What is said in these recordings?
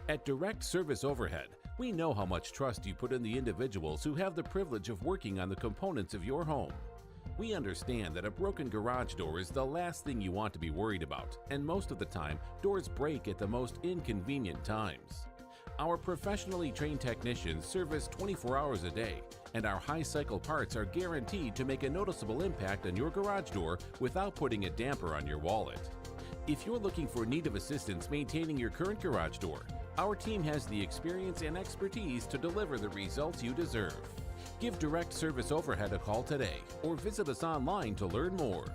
At Direct Service Overhead, we know how much trust you put in the individuals who have the privilege of working on the components of your home. We understand that a broken garage door is the last thing you want to be worried about, and most of the time, doors break at the most inconvenient times. Our professionally trained technicians service 24 hours a day, and our high-cycle parts are guaranteed to make a noticeable impact on your garage door without putting a damper on your wallet. If you're looking for need of assistance maintaining your current garage door, our team has the experience and expertise to deliver the results you deserve. Give Direct Service Overhead a call today or visit us online to learn more.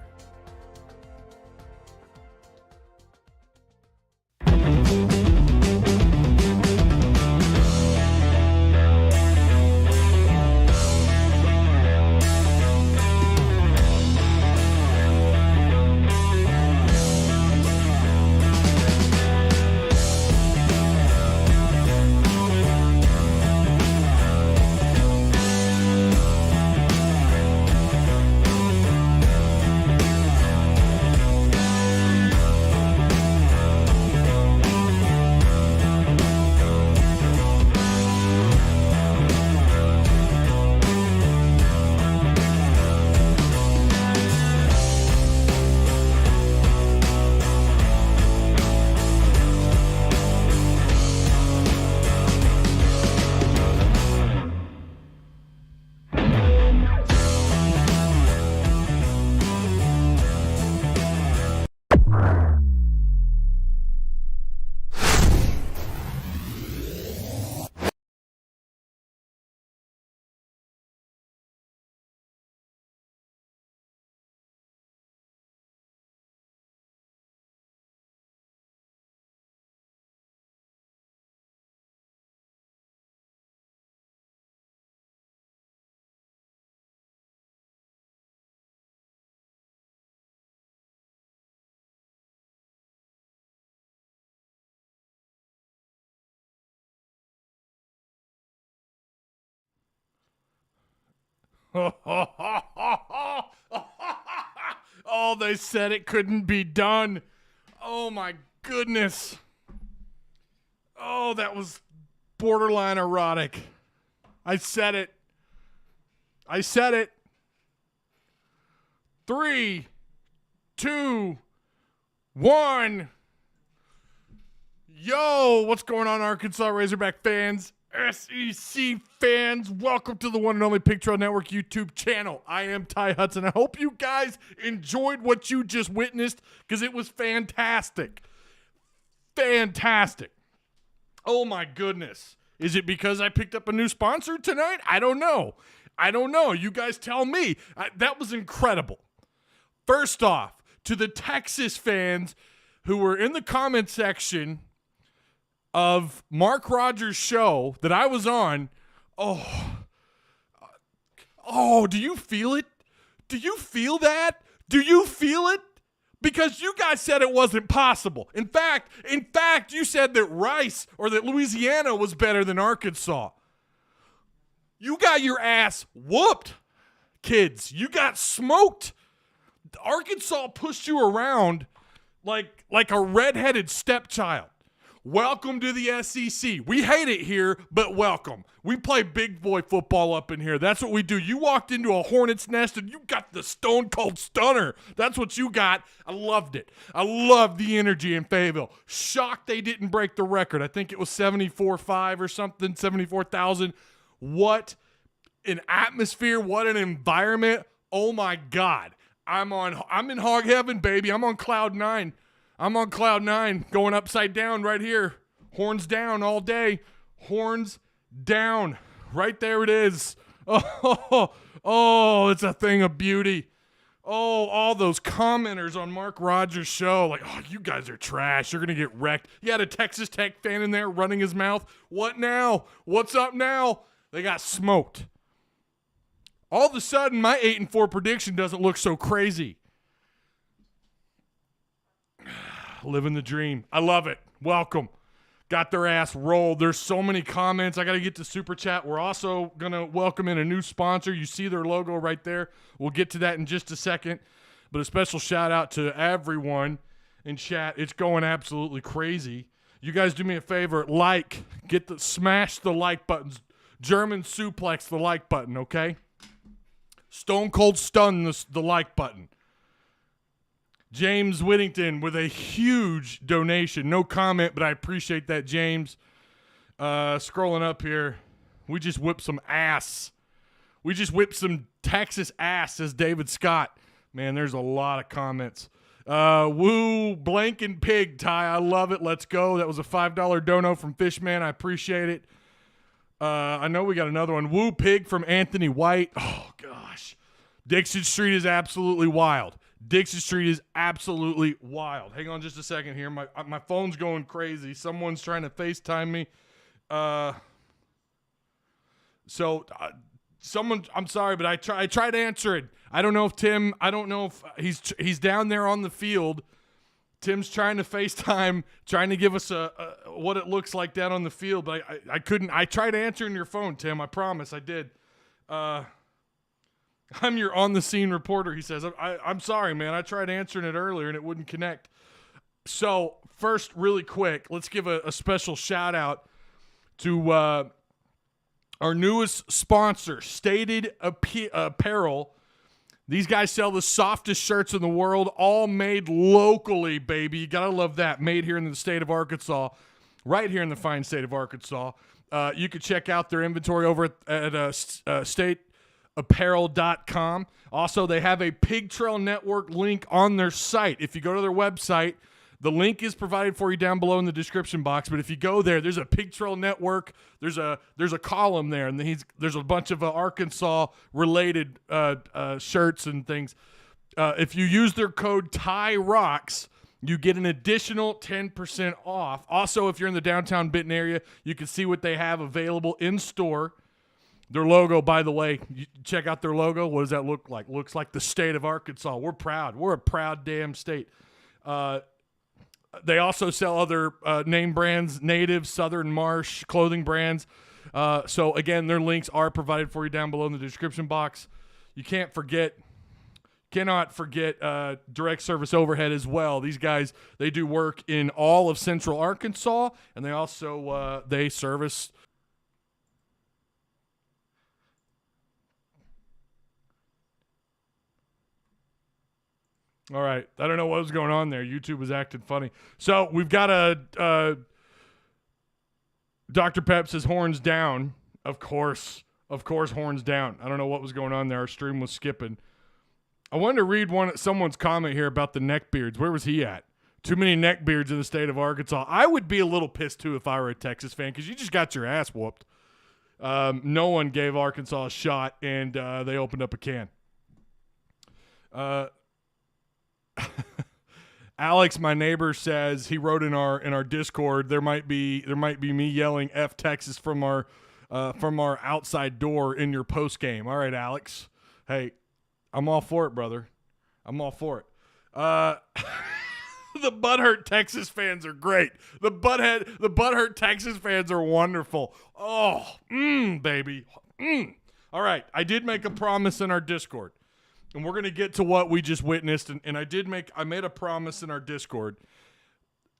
Oh, they said it couldn't be done. Oh, my goodness. Oh, that was borderline erotic. I said it. 3, 2, 1. Yo, what's going on, Arkansas Razorback fans? SEC fans, welcome to the one and only Pig Trail Network YouTube channel. I am Ty Hudson. I hope you guys enjoyed what you just witnessed because it was fantastic. Fantastic. Oh my goodness. Is it because I picked up a new sponsor tonight? I don't know. You guys tell me. That was incredible. First off, to the Texas fans who were in the comment section of Mark Rogers' show that I was on, oh, do you feel it? Do you feel that? Do you feel it? Because you guys said it wasn't possible. In fact, you said that Rice or that Louisiana was better than Arkansas. You got your ass whooped, kids. You got smoked. Arkansas pushed you around like a redheaded stepchild. Welcome to the SEC. We hate it here, but welcome. We play big boy football up in here. That's what we do. You walked into a hornet's nest and you got the stone cold stunner. That's what you got. I loved it. I loved the energy in Fayetteville. Shocked they didn't break the record. I think it was 74,500 or something, 74,000. What an atmosphere. What an environment. Oh my God. I'm in hog heaven, baby. I'm on cloud 9. Going upside down right here. Horns down all day. Horns down. Right there it is. Oh, it's a thing of beauty. Oh, all those commenters on Mark Rogers' show. Like, oh, you guys are trash. You're going to get wrecked. You had a Texas Tech fan in there running his mouth. What now? What's up now? They got smoked. All of a sudden, my 8-4 prediction doesn't look so crazy. Living the dream. I love it. Welcome. Got their ass rolled. There's so many comments. I got to get to Super Chat. We're also going to welcome in a new sponsor. You see their logo right there. We'll get to that in just a second. But a special shout out to everyone in chat. It's going absolutely crazy. You guys do me a favor. Smash the like buttons. German suplex the like button, okay? Stone cold stun the like button. James Whittington with a huge donation. No comment, but I appreciate that, James. Scrolling up here. We just whipped some ass. We just whipped some Texas ass, says David Scott. Man, there's a lot of comments. Woo, blank and pig, Ty. I love it. Let's go. That was a $5 dono from Fishman. I appreciate it. I know we got another one. Woo, pig from Anthony White. Oh, gosh. Dixon Street is absolutely wild. Dixon Street is absolutely wild. Hang on just a second here. My phone's going crazy. Someone's trying to FaceTime me. I'm sorry, but I tried answering. I don't know if he's down there on the field. Tim's trying to FaceTime, trying to give us what it looks like down on the field, but I couldn't. I tried answering your phone, Tim. I promise I did. I'm your on-the-scene reporter, he says. I'm sorry, man. I tried answering it earlier, and it wouldn't connect. So, first, really quick, let's give a special shout-out to our newest sponsor, Stated Apparel. These guys sell the softest shirts in the world, all made locally, baby. You got to love that. Made here in the state of Arkansas, right here in the fine state of Arkansas. You can check out their inventory over at stateapparel.com. Also, they have a Pig Trail Network link on their site. If you go to their website, the link is provided for you down below in the description box. But if you go there, there's a Pig Trail Network. There's a column there, and there's a bunch of Arkansas-related shirts and things. If you use their code TYROCKS, you get an additional 10% off. Also, if you're in the downtown Benton area, you can see what they have available in store. Their logo, by the way, you check out their logo. What does that look like? Looks like the state of Arkansas. We're proud. We're a proud damn state. They also sell other name brands, Native, Southern Marsh, clothing brands. So, again, their links are provided for you down below in the description box. You cannot forget direct service overhead as well. These guys, they do work in all of central Arkansas, and they also they service. All right. I don't know what was going on there. YouTube was acting funny. So we've got a Dr. Pep says horns down. Of course, horns down. I don't know what was going on there. Our stream was skipping. I wanted to read someone's comment here about the neckbeards. Where was he at? Too many neckbeards in the state of Arkansas. I would be a little pissed too if I were a Texas fan because you just got your ass whooped. No one gave Arkansas a shot, and they opened up a can. Alex, my neighbor, says he wrote in our Discord there might be me yelling F Texas from our outside door in your post game. All right, Alex. Hey, I'm all for it, brother. I'm all for it. The butthurt Texas fans are great. The butthurt Texas fans are wonderful. Oh, baby. All right, I did make a promise in our Discord. And we're going to get to what we just witnessed. And I made a promise in our Discord.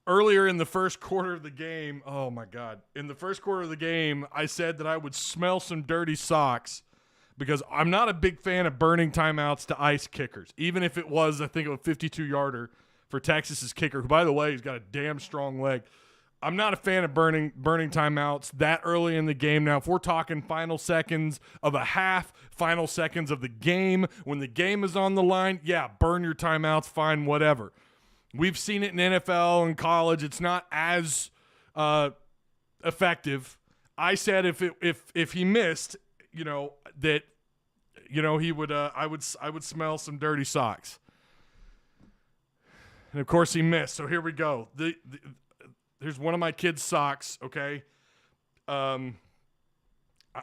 Earlier in the first quarter of the game, oh, my God. In the first quarter of the game, I said that I would smell some dirty socks because I'm not a big fan of burning timeouts to ice kickers. Even if it was, I think, a 52-yarder for Texas's kicker, who, by the way, he's got a damn strong leg. I'm not a fan of burning timeouts that early in the game. Now, if we're talking final seconds of a half, final seconds of the game, when the game is on the line, yeah, burn your timeouts, fine, whatever. We've seen it in NFL and college. It's not as effective. I said if he missed, that he would I would smell some dirty socks. And of course he missed. So here we go. Here's one of my kids' socks, okay? I'm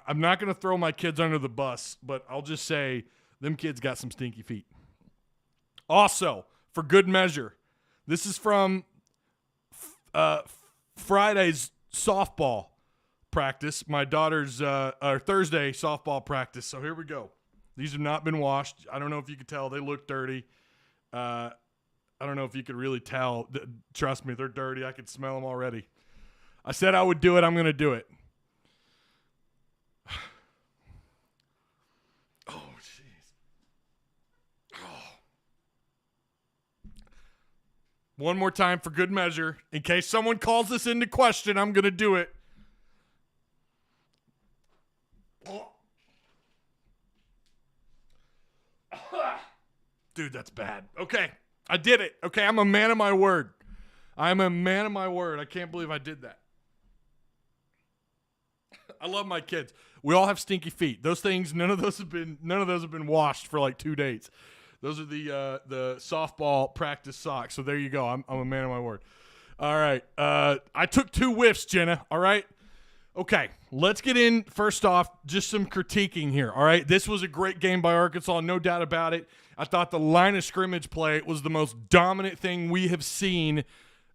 not going to throw my kids under the bus, but I'll just say them kids got some stinky feet. Also, for good measure, this is from Friday's softball practice, my daughter's Thursday softball practice. So here we go. These have not been washed. I don't know if you could tell. They look dirty. I don't know if you could really tell. Trust me, they're dirty. I could smell them already. I said I would do it. I'm going to do it. Oh, jeez. Oh. One more time for good measure. In case someone calls this into question, I'm going to do it. Dude, that's bad. Okay, I did it. Okay, I'm a man of my word. I'm a man of my word. I can't believe I did that. I love my kids. We all have stinky feet. Those things, none of those have been washed for like 2 days. Those are the softball practice socks. So there you go. I'm a man of my word. All right. I took 2 whiffs, Jenna. All right. Okay, let's get in. First off, just some critiquing here, all right? This was a great game by Arkansas, no doubt about it. I thought the line of scrimmage play was the most dominant thing we have seen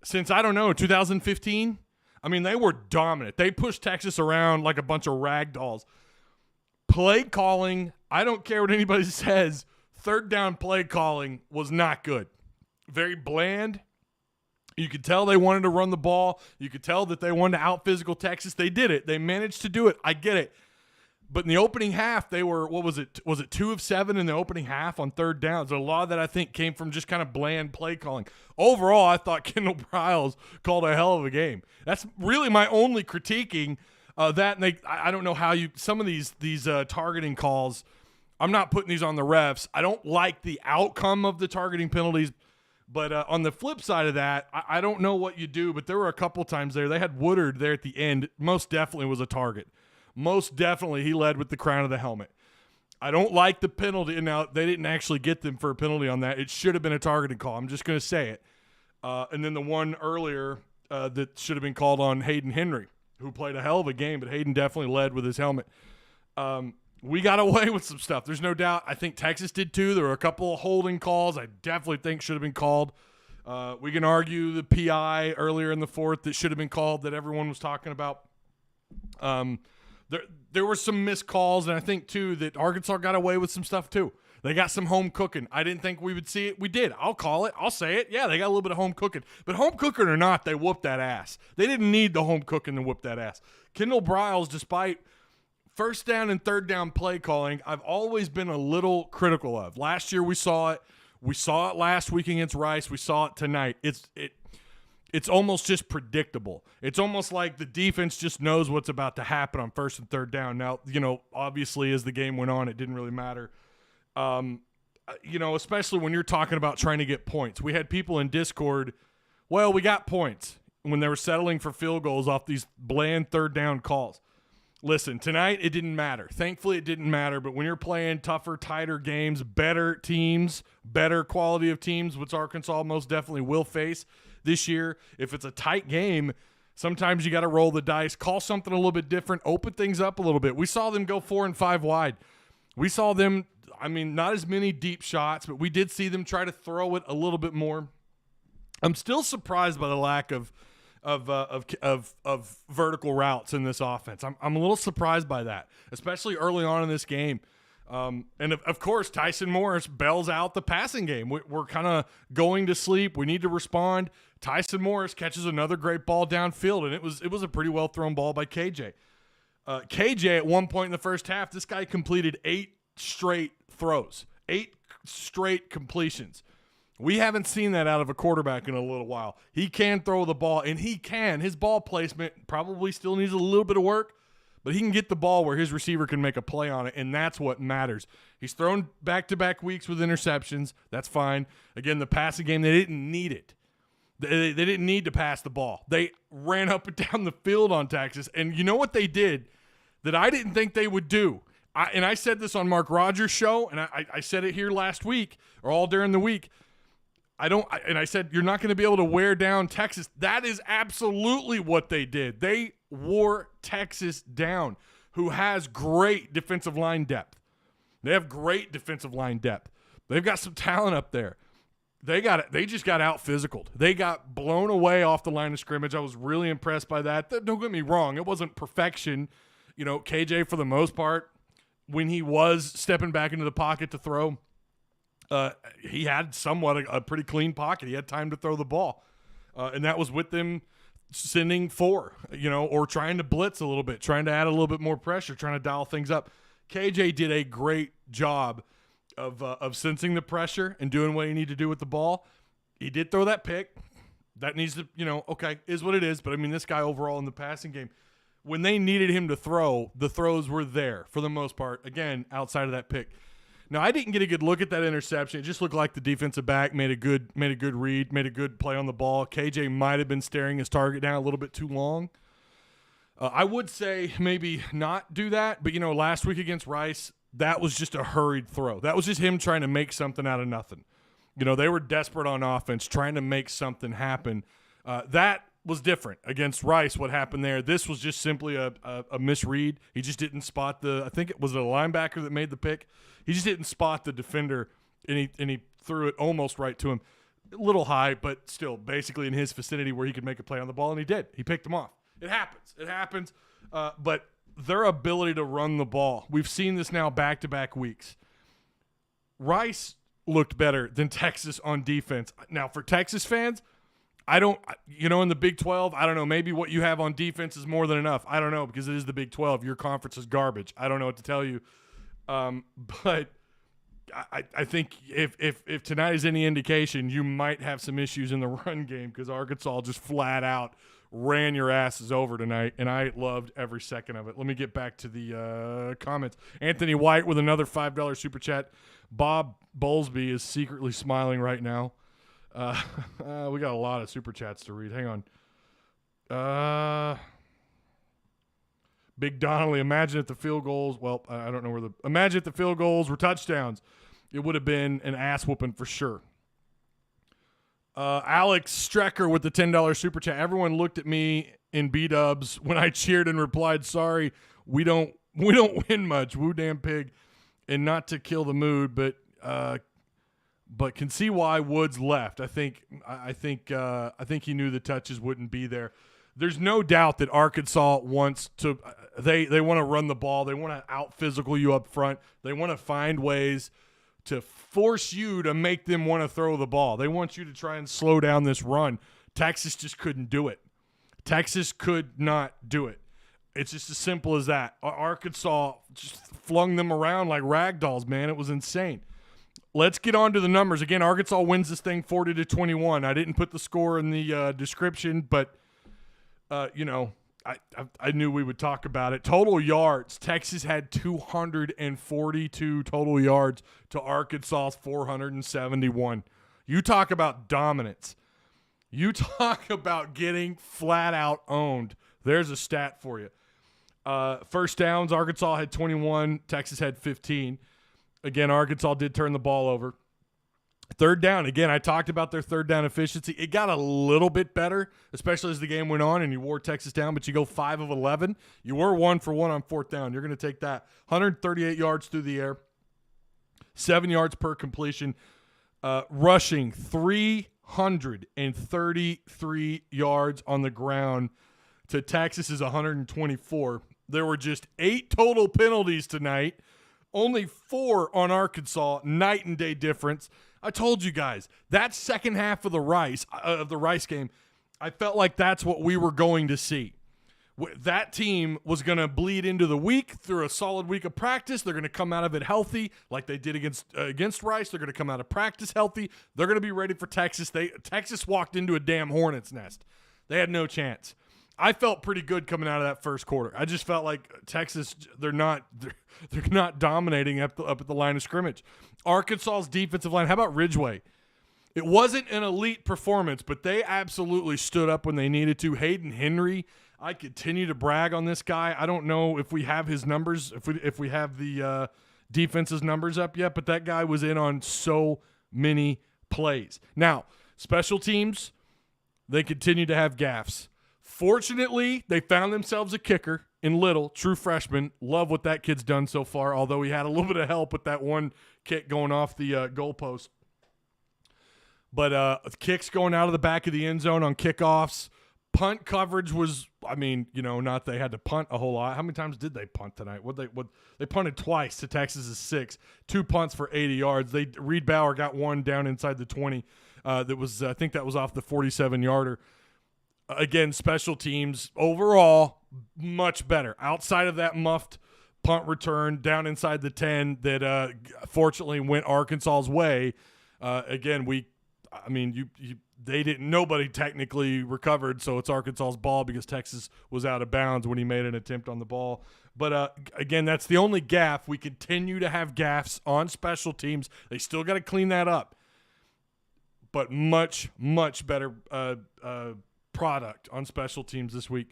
since, 2015? I mean, they were dominant. They pushed Texas around like a bunch of rag dolls. Play calling, I don't care what anybody says, third down play calling was not good. Very bland. You could tell they wanted to run the ball. You could tell that they wanted to out-physical Texas. They did it. They managed to do it. I get it. But in the opening half, they were, what was it? Was it 2 of 7 in the opening half on third downs? A lot of that, I think, came from just kind of bland play calling. Overall, I thought Kendall Briles called a hell of a game. That's really my only critiquing that. And I don't know how some of these targeting calls, I'm not putting these on the refs. I don't like the outcome of the targeting penalties. But on the flip side of that, I don't know what you do, but there were a couple times there. They had Woodard there at the end. Most definitely was a target. Most definitely he led with the crown of the helmet. I don't like the penalty. Now, they didn't actually get them for a penalty on that. It should have been a targeting call. I'm just going to say it. And then the one earlier that should have been called on Hayden Henry, who played a hell of a game, but Hayden definitely led with his helmet. We got away with some stuff. There's no doubt. I think Texas did too. There were a couple of holding calls I definitely think should have been called. We can argue the PI earlier in the fourth that should have been called that everyone was talking about. There were some missed calls, and I think too that Arkansas got away with some stuff too. They got some home cooking. I didn't think we would see it. We did. I'll call it. I'll say it. Yeah, they got a little bit of home cooking. But home cooking or not, they whooped that ass. They didn't need the home cooking to whoop that ass. Kendall Briles, despite first down and third down play calling, I've always been a little critical of. Last year we saw it. We saw it last week against Rice. We saw it tonight. It's almost just predictable. It's almost like the defense just knows what's about to happen on first and third down. Now, obviously as the game went on, it didn't really matter. Especially when you're talking about trying to get points. We had people in Discord, well, we got points when they were settling for field goals off these bland third down calls. Listen, tonight it didn't matter. Thankfully, it didn't matter. But when you're playing tougher, tighter games, better teams, better quality of teams, which Arkansas most definitely will face this year, if it's a tight game, sometimes you got to roll the dice, call something a little bit different, open things up a little bit. We saw them go 4 and 5 wide. We saw them, not as many deep shots, but we did see them try to throw it a little bit more. I'm still surprised by the lack of vertical routes in this offense. I'm a little surprised by that, especially early on in this game. And of course, Tyson Morris bails out the passing game. We're kind of going to sleep. We need to respond. Tyson Morris catches another great ball downfield, and it was a pretty well thrown ball by KJ. KJ at one point in the first half, this guy completed 8 straight throws, 8 straight completions. We haven't seen that out of a quarterback in a little while. He can throw the ball, and he can. His ball placement probably still needs a little bit of work, but he can get the ball where his receiver can make a play on it, and that's what matters. He's thrown back-to-back weeks with interceptions. That's fine. Again, the passing game, they didn't need it. They didn't need to pass the ball. They ran up and down the field on Texas, and you know what they did that I didn't think they would do? I said this on Mark Rogers' show, and I said it here last week or all during the week. I said, you're not going to be able to wear down Texas. That is absolutely what they did. They wore Texas down, who has great defensive line depth. They have great defensive line depth. They've got some talent up there. They just got out physicaled. They got blown away off the line of scrimmage. I was really impressed by that. Don't get me wrong. It wasn't perfection. KJ, for the most part, when he was stepping back into the pocket to throw, he had somewhat a pretty clean pocket. He had time to throw the ball. And that was with them sending 4, or trying to blitz a little bit, trying to add a little bit more pressure, trying to dial things up. KJ did a great job of sensing the pressure and doing what he needed to do with the ball. He did throw that pick. That needs to, okay, is what it is. But, I mean, this guy overall in the passing game, when they needed him to throw, the throws were there for the most part, again, outside of that pick. Now, I didn't get a good look at that interception. It just looked like the defensive back made a good read, made a good play on the ball. KJ might have been staring his target down a little bit too long. I would say maybe not do that, but, last week against Rice, that was just a hurried throw. That was just him trying to make something out of nothing. They were desperate on offense, trying to make something happen. That was different against Rice, what happened there. This was just simply a misread. He just didn't spot I think it was a linebacker that made the pick. He just didn't spot the defender, and he threw it almost right to him. A little high, but still basically in his vicinity where he could make a play on the ball, and he did. He picked him off. It happens. But their ability to run the ball, we've seen this now back-to-back weeks. Rice looked better than Texas on defense. Now, for Texas fans, I don't, in the Big 12, I don't know, maybe what you have on defense is more than enough. I don't know, because it is the Big 12. Your conference is garbage. I don't know what to tell you. But I think if tonight is any indication, you might have some issues in the run game, because Arkansas just flat out ran your asses over tonight, and I loved every second of it. Let me get back to the comments. Anthony White with another $5 super chat. Bob Bowlesby is secretly smiling right now. We got a lot of super chats to read. Hang on. Big Donnelly, imagine if the field goals, I don't know imagine if the field goals were touchdowns. It would have been an ass whooping for sure. Alex Strecker with the $10 super chat. Everyone looked at me in B-dubs when I cheered and replied, sorry, we don't win much. Woo damn pig. And not to kill the mood, but can see why Woods left. I think he knew the touches wouldn't be there. There's no doubt that Arkansas wants to they want to run the ball. They want to out-physical you up front. They want to find ways to force you to make them want to throw the ball. They want you to try and slow down this run. Texas just couldn't do it. Texas could not do it. It's just as simple as that. Arkansas just flung them around like rag dolls, man. It was insane. Let's get on to the numbers. Again, Arkansas wins this thing 40-21. I didn't put the score in the description, but, I knew we would talk about it. Total yards, Texas had 242 total yards to Arkansas's 471. You talk about dominance. You talk about getting flat out owned. There's a stat for you. First downs, Arkansas had 21. Texas had 15. Again, Arkansas did turn the ball over. Third down, again, I talked about their third down efficiency. It got a little bit better, especially as the game went on and you wore Texas down, but you go 5 of 11. You were 1 for 1 on fourth down. You're going to take that. 138 yards through the air, 7 yards per completion, rushing 333 yards on the ground to Texas's 124. There were just 8 total penalties tonight, only 4 on Arkansas, night and day difference. I told you guys, that second half of the Rice game, I felt like that's what we were going to see. That team was going to bleed into the week through a solid week of practice. They're going to come out of it healthy like they did against Rice. They're going to come out of practice healthy. They're going to be ready for Texas. Texas walked into a damn hornet's nest. They had no chance. I felt pretty good coming out of that first quarter. I just felt like Texas, they're not dominating up at the line of scrimmage. Arkansas's defensive line, how about Ridgeway? It wasn't an elite performance, but they absolutely stood up when they needed to. Hayden Henry, I continue to brag on this guy. I don't know if we have his numbers, if we have the defense's numbers up yet, but that guy was in on so many plays. Now, special teams, they continue to have gaffes. Fortunately, they found themselves a kicker in Little, true freshman. Love what that kid's done so far, although he had a little bit of help with that one kick going off the goalpost. But kicks going out of the back of the end zone on kickoffs. Punt coverage was, not they had to punt a whole lot. How many times did they punt tonight? They punted twice to Texas's 6. 2 punts for 80 yards. Reed Bauer got one down inside the 20. I think that was off the 47-yarder. Again, special teams overall much better. Outside of that muffed punt return down inside the 10 that fortunately went Arkansas's way. Nobody technically recovered, so it's Arkansas's ball because Texas was out of bounds when he made an attempt on the ball. But again, that's the only gaffe. We continue to have gaffes on special teams. They still got to clean that up. But much, much better product on special teams this week.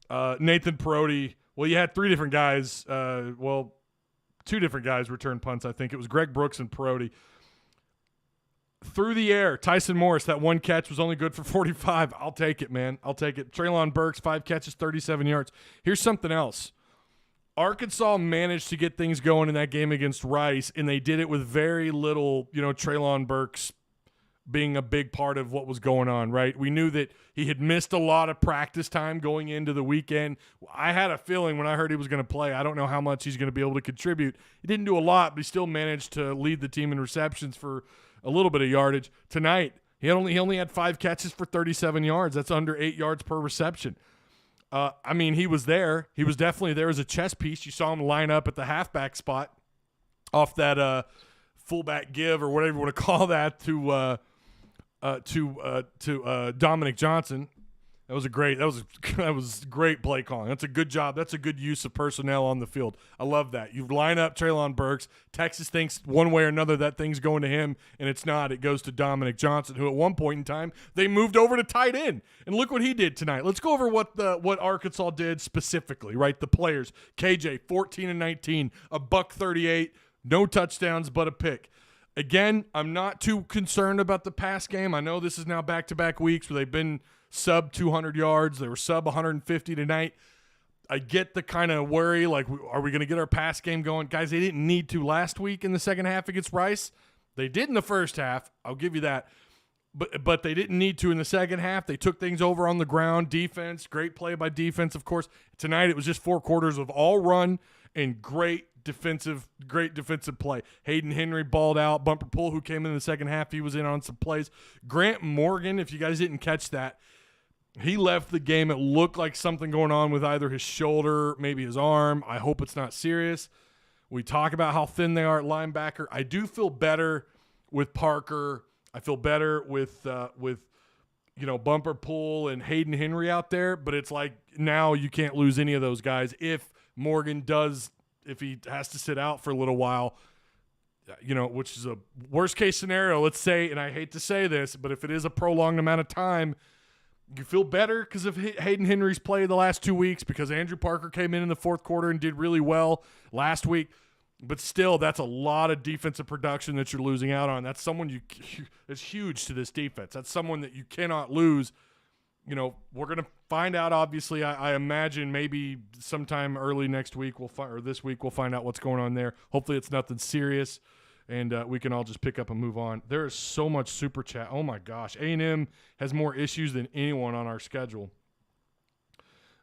Nathan Perotti, well, you had three different guys. Two different guys return punts, I think. It was Greg Brooks and Perotti. Through the air, Tyson Morris, that one catch was only good for 45. I'll take it, man. I'll take it. Treylon Burks, 5 catches, 37 yards. Here's something else. Arkansas managed to get things going in that game against Rice, and they did it with very little, Treylon Burks being a big part of what was going on, right? We knew that he had missed a lot of practice time going into the weekend. I had a feeling when I heard he was going to play. I don't know how much he's going to be able to contribute. He didn't do a lot, but he still managed to lead the team in receptions for a little bit of yardage. Tonight, he only had 5 catches for 37 yards. That's under 8 yards per reception. He was there. He was definitely there as a chess piece. You saw him line up at the halfback spot off that fullback give or whatever you want to call that to Dominic Johnson. That was great play calling. That's a good job. That's a good use of personnel on the field. I love that. You line up Treylon Burks. Texas thinks one way or another that thing's going to him, and it's not. It goes to Dominic Johnson, who at one point in time they moved over to tight end. And look what he did tonight. Let's go over what Arkansas did specifically, right? The players. KJ, 14-19, $138, no touchdowns but a pick. Again, I'm not too concerned about the pass game. I know this is now back-to-back weeks where they've been sub 200 yards. They were sub 150 tonight. I get the kind of worry, like, are we going to get our pass game going? Guys, they didn't need to last week in the second half against Rice. They did in the first half. I'll give you that. But they didn't need to in the second half. They took things over on the ground. Defense, great play by defense, of course. Tonight it was just 4 quarters of all run and great defensive play. Hayden Henry balled out. Bumper Pool, who came in the second half, he was in on some plays. Grant Morgan, if you guys didn't catch that, he left the game. It looked like something going on with either his shoulder, maybe his arm. I hope it's not serious. We talk about how thin they are at linebacker. I do feel better with Parker. I feel better with Bumper Pool and Hayden Henry out there, but it's like now you can't lose any of those guys if he has to sit out for a little while, which is a worst case scenario, let's say, and I hate to say this, but if it is a prolonged amount of time, you feel better because of Hayden Henry's play the last 2 weeks, because Andrew Parker came in the fourth quarter and did really well last week. But still, that's a lot of defensive production that you're losing out on. That's someone that's huge to this defense. That's someone that you cannot lose. We're going to find out, obviously. I imagine maybe sometime early next week or this week we'll find out what's going on there. Hopefully it's nothing serious, and we can all just pick up and move on. There is so much super chat. Oh, my gosh. A&M has more issues than anyone on our schedule.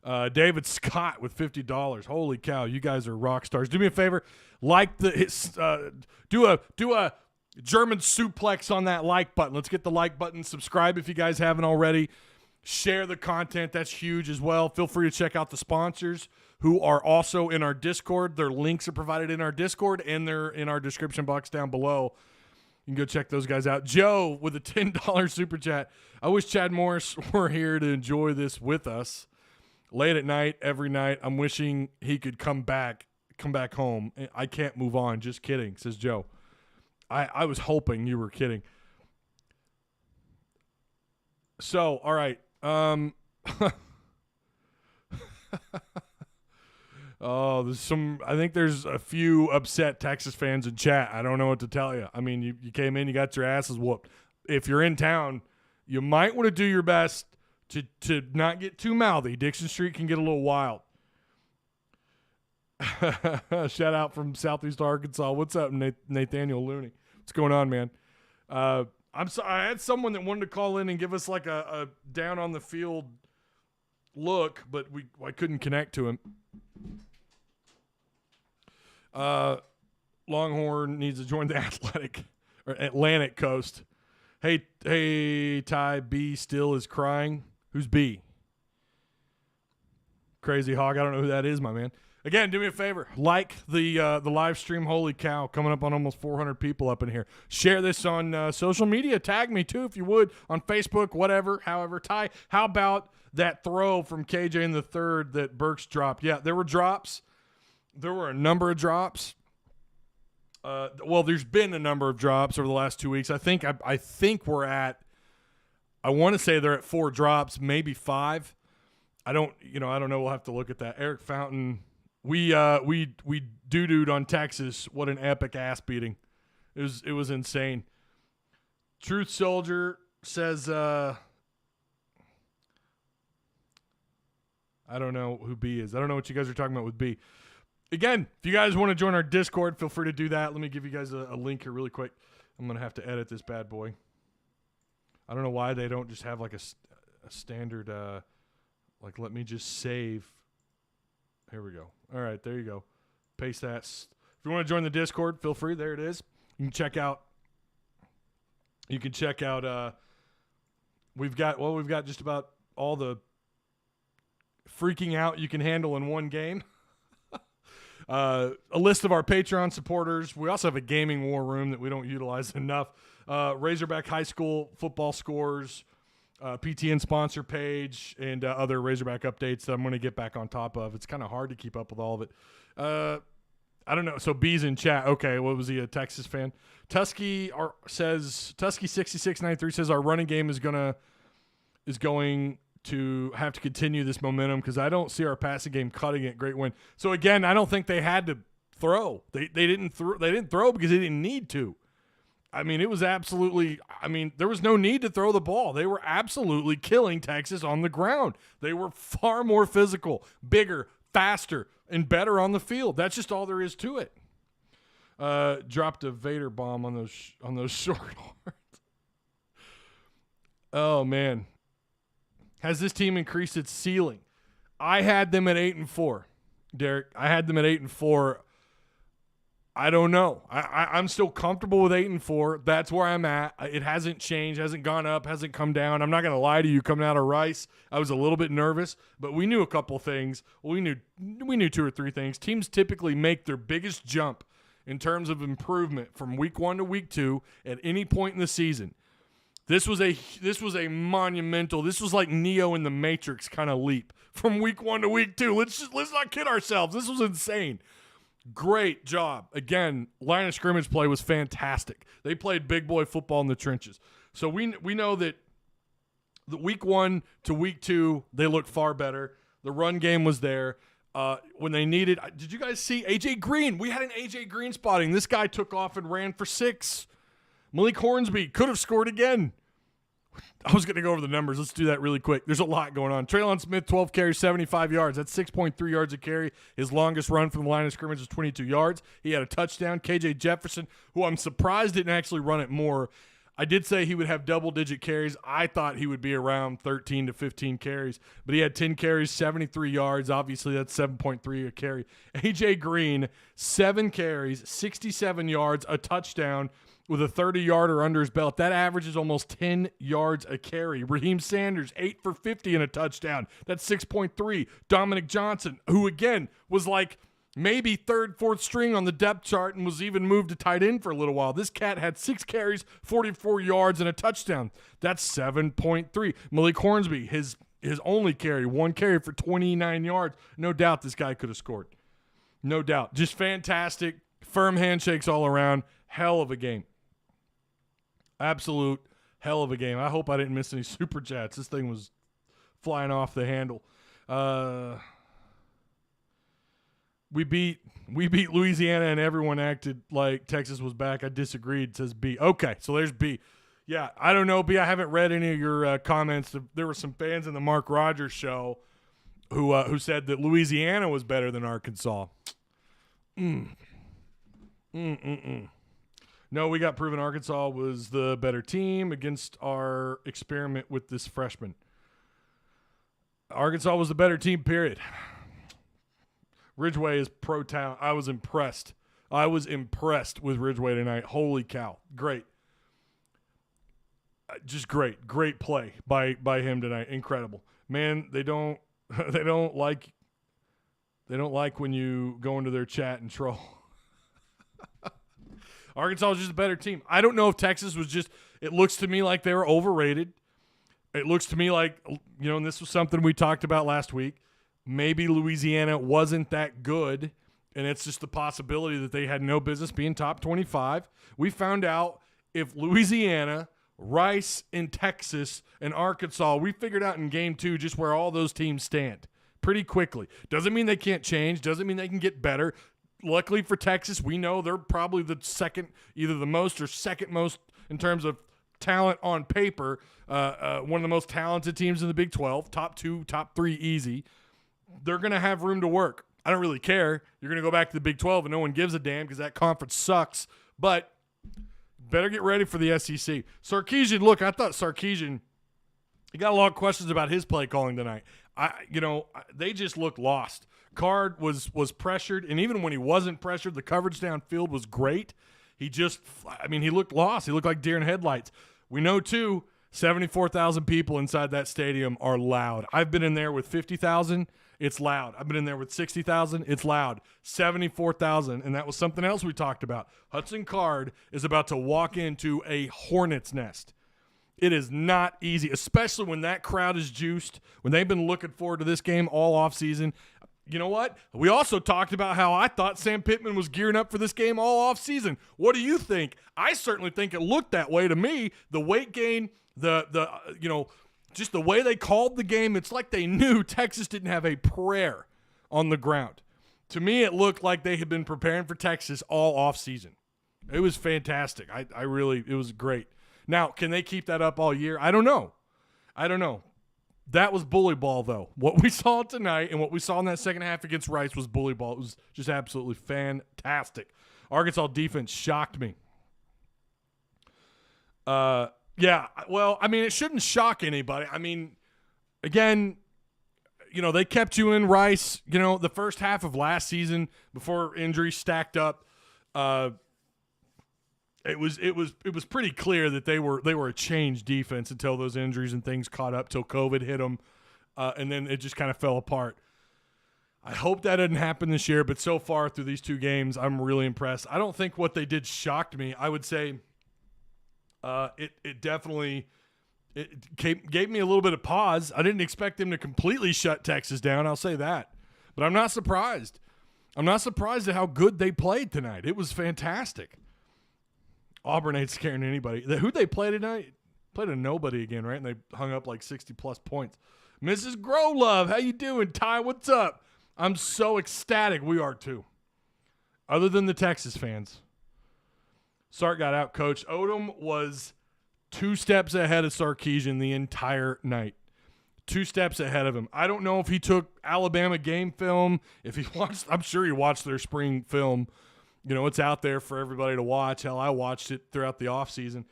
David Scott with $50. Holy cow, you guys are rock stars. Do me a favor, do a German suplex on that like button. Let's get the like button. Subscribe if you guys haven't already. Share the content. That's huge as well. Feel free to check out the sponsors who are also in our Discord. Their links are provided in our Discord, and they're in our description box down below. You can go check those guys out. Joe with a $10 super chat. I wish Chad Morris were here to enjoy this with us. Late at night, every night, I'm wishing he could come back home. I can't move on. Just kidding, says Joe. I was hoping you were kidding. So, all right. I think there's a few upset Texas fans in chat. I don't know what to tell you. I mean, you came in, you got your asses whooped. If you're in town, you might want to do your best to not get too mouthy. Dixon Street can get a little wild. Shout out from Southeast Arkansas. What's up, Nathaniel Looney? What's going on, man? I'm sorry. I had someone that wanted to call in and give us like a down on the field look, but I couldn't connect to him. Longhorn needs to join the Atlantic Coast. Hey, Ty B still is crying. Who's B? Crazy Hog. I don't know who that is, my man. Again, do me a favor. Like the live stream. Holy cow. Coming up on almost 400 people up in here. Share this on social media. Tag me, too, if you would, on Facebook, whatever, however. Ty, how about that throw from KJ in the third that Burks dropped? Yeah, there were drops. There were a number of drops. Well, there's been a number of drops over the last 2 weeks. I think we're at, I want to say they're at 4 drops, maybe 5. I don't know. We'll have to look at that. Eric Fountain, we doo-dooed on Texas. What an epic ass beating. It was insane. Truth Soldier says, I don't know who B is. I don't know what you guys are talking about with B. Again, if you guys want to join our Discord, feel free to do that. Let me give you guys a link here really quick. I'm going to have to edit this bad boy. I don't know why they don't just have like a standard, like let me just save. Here we go. All right, there you go. Paste that. If you want to join the Discord, feel free. There it is. You can check out. We've got just about all the freaking out you can handle in one game. A list of our Patreon supporters. We also have a gaming war room that we don't utilize enough. Razorback High School football scores, PTN sponsor page, and other Razorback updates that I'm going to get back on top of. It's kind of hard to keep up with all of it. I don't know. So B's in chat. Okay, what was he, a Texas fan? Tusky 6693 says our running game is going to have to continue this momentum because I don't see our passing game cutting it. Great win. So again, I don't think they had to throw. They didn't throw because they didn't need to. I mean, it was absolutely. I mean, there was no need to throw the ball. They were absolutely killing Texas on the ground. They were far more physical, bigger, faster, and better on the field. That's just all there is to it. Dropped a Vader bomb on those short horns. Oh man. Has this team increased its ceiling? I had them at 8-4, Derek. I had them at 8-4. I don't know. I'm still comfortable with 8-4. That's where I'm at. It hasn't changed, hasn't gone up, hasn't come down. I'm not going to lie to you. Coming out of Rice, I was a little bit nervous, but we knew a couple things. We knew 2 or 3 things. Teams typically make their biggest jump in terms of improvement from week 1 to week 2 at any point in the season. This was a monumental. This was like Neo in the Matrix kind of leap from week 1 to week 2. Let's not kid ourselves. This was insane. Great job. Again, line of scrimmage play was fantastic. They played big boy football in the trenches. So we know that the week 1 to week 2 they looked far better. The run game was there. When they needed. Did you guys see AJ Green? We had an AJ Green spotting. This guy took off and ran for 6. Malik Hornsby could have scored again. I was going to go over the numbers. Let's do that really quick. There's a lot going on. Traylon Smith, 12 carries, 75 yards. That's 6.3 yards a carry. His longest run from the line of scrimmage was 22 yards. He had a touchdown. KJ Jefferson, who I'm surprised didn't actually run it more. I did say he would have double-digit carries. I thought he would be around 13 to 15 carries, but he had 10 carries, 73 yards. Obviously, that's 7.3 a carry. AJ Green, 7 carries, 67 yards, a touchdown, with a 30-yarder under his belt. That averages almost 10 yards a carry. Raheem Sanders, 8 for 50 and a touchdown. That's 6.3. Dominic Johnson, who, again, was like maybe 3rd, 4th string on the depth chart and was even moved to tight end for a little while. This cat had 6 carries, 44 yards, and a touchdown. That's 7.3. Malik Hornsby, his only carry, 1 carry for 29 yards. No doubt this guy could have scored. No doubt. Just fantastic. Firm handshakes all around. Hell of a game. Absolute hell of a game. I hope I didn't miss any super chats. This thing was flying off the handle. We beat Louisiana and everyone acted like Texas was back. I disagreed, says B. Okay, so there's B. Yeah, I don't know, B. I haven't read any of your comments. There were some fans in the Mark Rogers show who said that Louisiana was better than Arkansas. No, we got proven Arkansas was the better team against our experiment with this freshman. Arkansas was the better team, period. Ridgeway is pro talent. I was impressed. with Ridgeway tonight. Holy cow. Great. just great play by him tonight. Incredible, man. They don't like when you go into their chat and troll. Arkansas is just a better team. I don't know if Texas was just. It looks to me like they were overrated. It looks to me like, and this was something we talked about last week. Maybe Louisiana wasn't that good, and it's just the possibility that they had no business being top 25. We found out if Louisiana, Rice, and Texas, and Arkansas, we figured out in game 2 just where all those teams stand pretty quickly. Doesn't mean they can't change. Doesn't mean they can get better. Luckily for Texas, we know they're probably the second, either the most or second most in terms of talent on paper. One of the most talented teams in the Big 12. Top 2, top 3 easy. They're going to have room to work. I don't really care. You're going to go back to the Big 12 and no one gives a damn because that conference sucks. But better get ready for the SEC. Sarkisian, look, I thought Sarkisian, he got a lot of questions about his play calling tonight. They just looked lost. Card was pressured, and even when he wasn't pressured, the coverage downfield was great. He looked lost. He looked like deer in headlights. We know, too, 74,000 people inside that stadium are loud. I've been in there with 50,000. It's loud. I've been in there with 60,000. It's loud. 74,000, and that was something else we talked about. Hudson Card is about to walk into a hornet's nest. It is not easy, especially when that crowd is juiced, when they've been looking forward to this game all offseason. You know what? We also talked about how I thought Sam Pittman was gearing up for this game all offseason. What do you think? I certainly think it looked that way to me. The weight gain, just the way they called the game, it's like they knew Texas didn't have a prayer on the ground. To me, it looked like they had been preparing for Texas all offseason. It was fantastic. It was great. Now, can they keep that up all year? I don't know. That was bully ball, though. What we saw tonight and what we saw in that second half against Rice was bully ball. It was just absolutely fantastic. Arkansas defense shocked me. It shouldn't shock anybody. Again, they kept you in Rice, the first half of last season before injuries stacked up. It was pretty clear that they were a changed defense until those injuries and things caught up, till COVID hit them, and then it just kind of fell apart. I hope that didn't happen this year, but so far through these 2 games, I'm really impressed. I don't think what they did shocked me. I would say it definitely gave me a little bit of pause. I didn't expect them to completely shut Texas down, I'll say that. But I'm not surprised. I'm not surprised at how good they played tonight. It was fantastic. Auburn ain't scaring anybody. Who'd they play tonight? Played a nobody again, right? And they hung up like 60-plus points. Mrs. Growlove, how you doing? Ty, what's up? I'm so ecstatic. We are, too. Other than the Texas fans. Sark got out, Coach. Odom was 2 steps ahead of Sarkisian the entire night. 2 steps ahead of him. I don't know if he took Alabama game film. I'm sure he watched their spring film. It's out there for everybody to watch. Hell, I watched it throughout the offseason.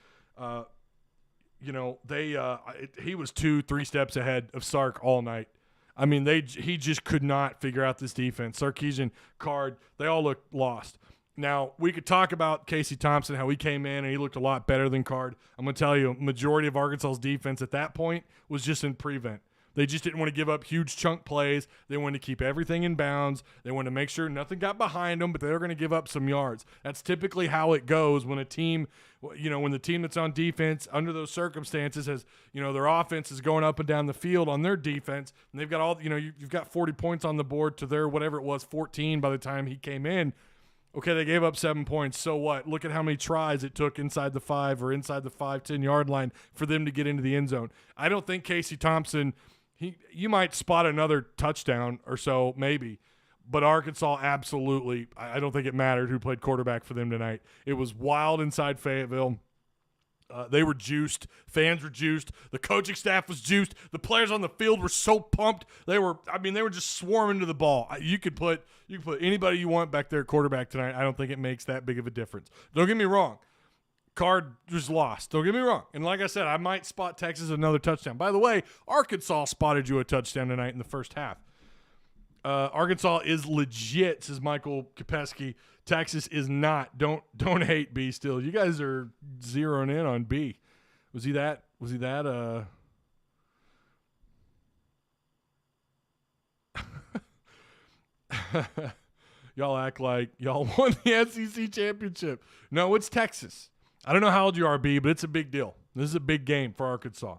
He was 2-3 steps ahead of Sark all night. He just could not figure out this defense. Sarkisian, Card, they all looked lost. Now, we could talk about Casey Thompson, how he came in and he looked a lot better than Card. I'm going to tell you, majority of Arkansas's defense at that point was just in prevent. They just didn't want to give up huge chunk plays. They wanted to keep everything in bounds. They wanted to make sure nothing got behind them, but they were going to give up some yards. That's typically how it goes when a team, when the team that's on defense under those circumstances has, their offense is going up and down the field on their defense, and they've got all, you've got 40 points on the board to their whatever it was, 14 by the time he came in. Okay, they gave up 7 points. So what? Look at how many tries it took inside the 5 or inside the 5, 10-yard line for them to get into the end zone. I don't think Casey Thompson – you might spot another touchdown or so, maybe. But Arkansas, absolutely, I don't think it mattered who played quarterback for them tonight. It was wild inside Fayetteville. They were juiced. Fans were juiced. The coaching staff was juiced. The players on the field were so pumped. They were just swarming to the ball. You could put anybody you want back there at quarterback tonight. I don't think it makes that big of a difference. Don't get me wrong. Card was lost. Don't get me wrong. And like I said, I might spot Texas another touchdown. By the way, Arkansas spotted you a touchdown tonight in the first half. Arkansas is legit, says Michael Kopesky. Texas is not. Don't hate B still. You guys are zeroing in on B. Was he that Was he that? Y'all act like y'all won the SEC championship. No, it's Texas. I don't know how old you are, B, but it's a big deal. This is a big game for Arkansas.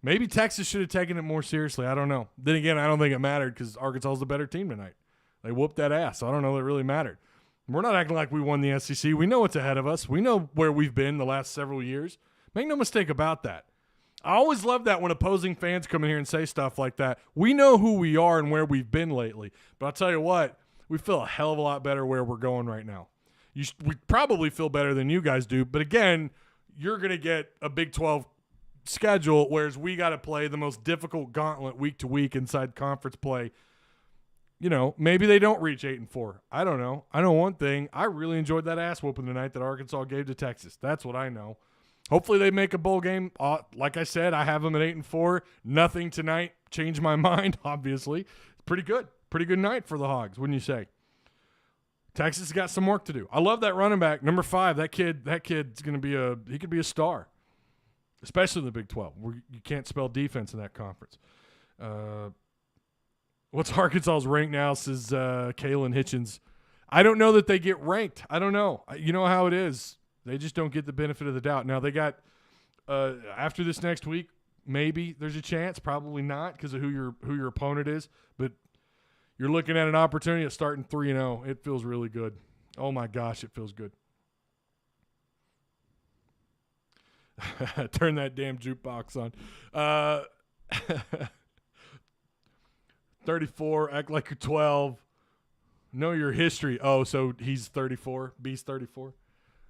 Maybe Texas should have taken it more seriously. I don't know. Then again, I don't think it mattered because Arkansas is the better team tonight. They whooped that ass. So I don't know that it really mattered. We're not acting like we won the SEC. We know what's ahead of us. We know where we've been the last several years. Make no mistake about that. I always love that when opposing fans come in here and say stuff like that. We know who we are and where we've been lately. But I'll tell you what, we feel a hell of a lot better where we're going right now. We probably feel better than you guys do. But again, you're going to get a Big 12 schedule, whereas we got to play the most difficult gauntlet week to week inside conference play. You know, maybe they don't reach 8-4. I don't know. I know one thing. I really enjoyed that ass whooping tonight that Arkansas gave to Texas. That's what I know. Hopefully they make a bowl game. Like I said, I have them at 8-4. Nothing tonight changed my mind, obviously. It's pretty good. Pretty good night for the Hogs, wouldn't you say? Texas has got some work to do. I love that running back, number 5. That kid's going to be he could be a star, especially in the Big 12, where you can't spell defense in that conference. What's Arkansas's rank now, says Kalen Hitchens. I don't know that they get ranked. I don't know. You know how it is. They just don't get the benefit of the doubt. Now, they got after this next week, maybe there's a chance. Probably not because of who your opponent is. But you're looking at an opportunity of starting 3-0. It feels really good. Oh, my gosh, it feels good. Turn that damn jukebox on. 34, act like you're 12. Know your history. Oh, so he's 34. B's 34.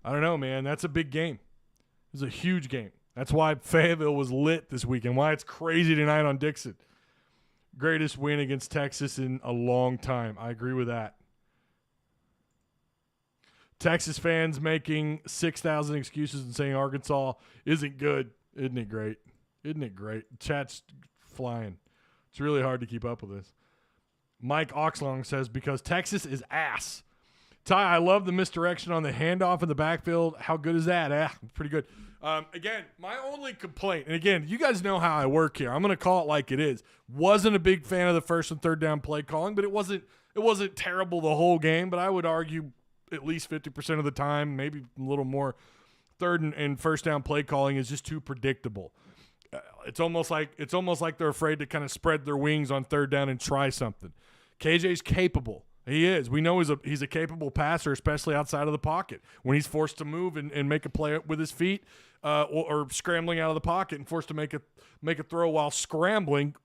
I don't know, man. That's a big game. It's a huge game. That's why Fayetteville was lit this weekend. Why it's crazy tonight on Dixon. Greatest win against Texas in a long time. I agree with that. Texas fans making 6,000 excuses and saying Arkansas isn't good. Isn't it great? Isn't it great? Chat's flying. It's really hard to keep up with this. Mike Oxlong says, because Texas is ass. Ty, I love the misdirection on the handoff in the backfield. How good is that? Pretty good. Again, my only complaint, and again, you guys know how I work here. I'm going to call it like it is. Wasn't a big fan of the first and third down play calling, but it wasn't terrible the whole game, but I would argue at least 50% of the time, maybe a little more, third and first down play calling is just too predictable. It's almost like they're afraid to kind of spread their wings on third down and try something. KJ's capable. He is. We know he's a capable passer, especially outside of the pocket. When he's forced to move and make a play with his feet or scrambling out of the pocket and forced to make a throw while scrambling,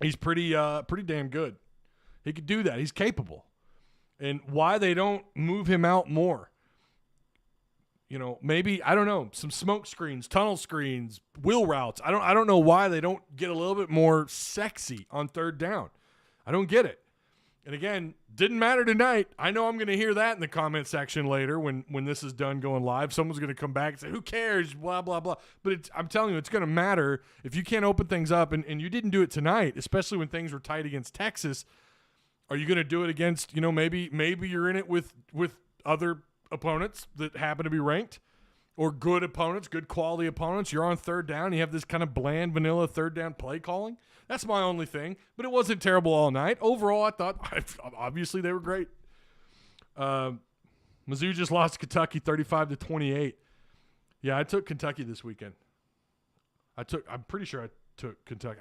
he's pretty damn good. He could do that. He's capable. And why they don't move him out more? You know, maybe, I don't know, some smoke screens, tunnel screens, wheel routes. I don't know why they don't get a little bit more sexy on third down. I don't get it. And again, didn't matter tonight. I know I'm going to hear that in the comment section later when this is done going live. Someone's going to come back and say, who cares, blah, blah, blah. But I'm telling you, it's going to matter if you can't open things up. And you didn't do it tonight, especially when things were tight against Texas. Are you going to do it against, you know, maybe you're in it with other opponents that happen to be ranked or good opponents, good quality opponents. You're on third down. You have this kind of bland, vanilla third down play calling. That's my only thing, but it wasn't terrible all night. Overall, I thought obviously they were great. Mizzou just lost to Kentucky 35-28. Yeah, I took Kentucky this weekend. I'm pretty sure I took Kentucky.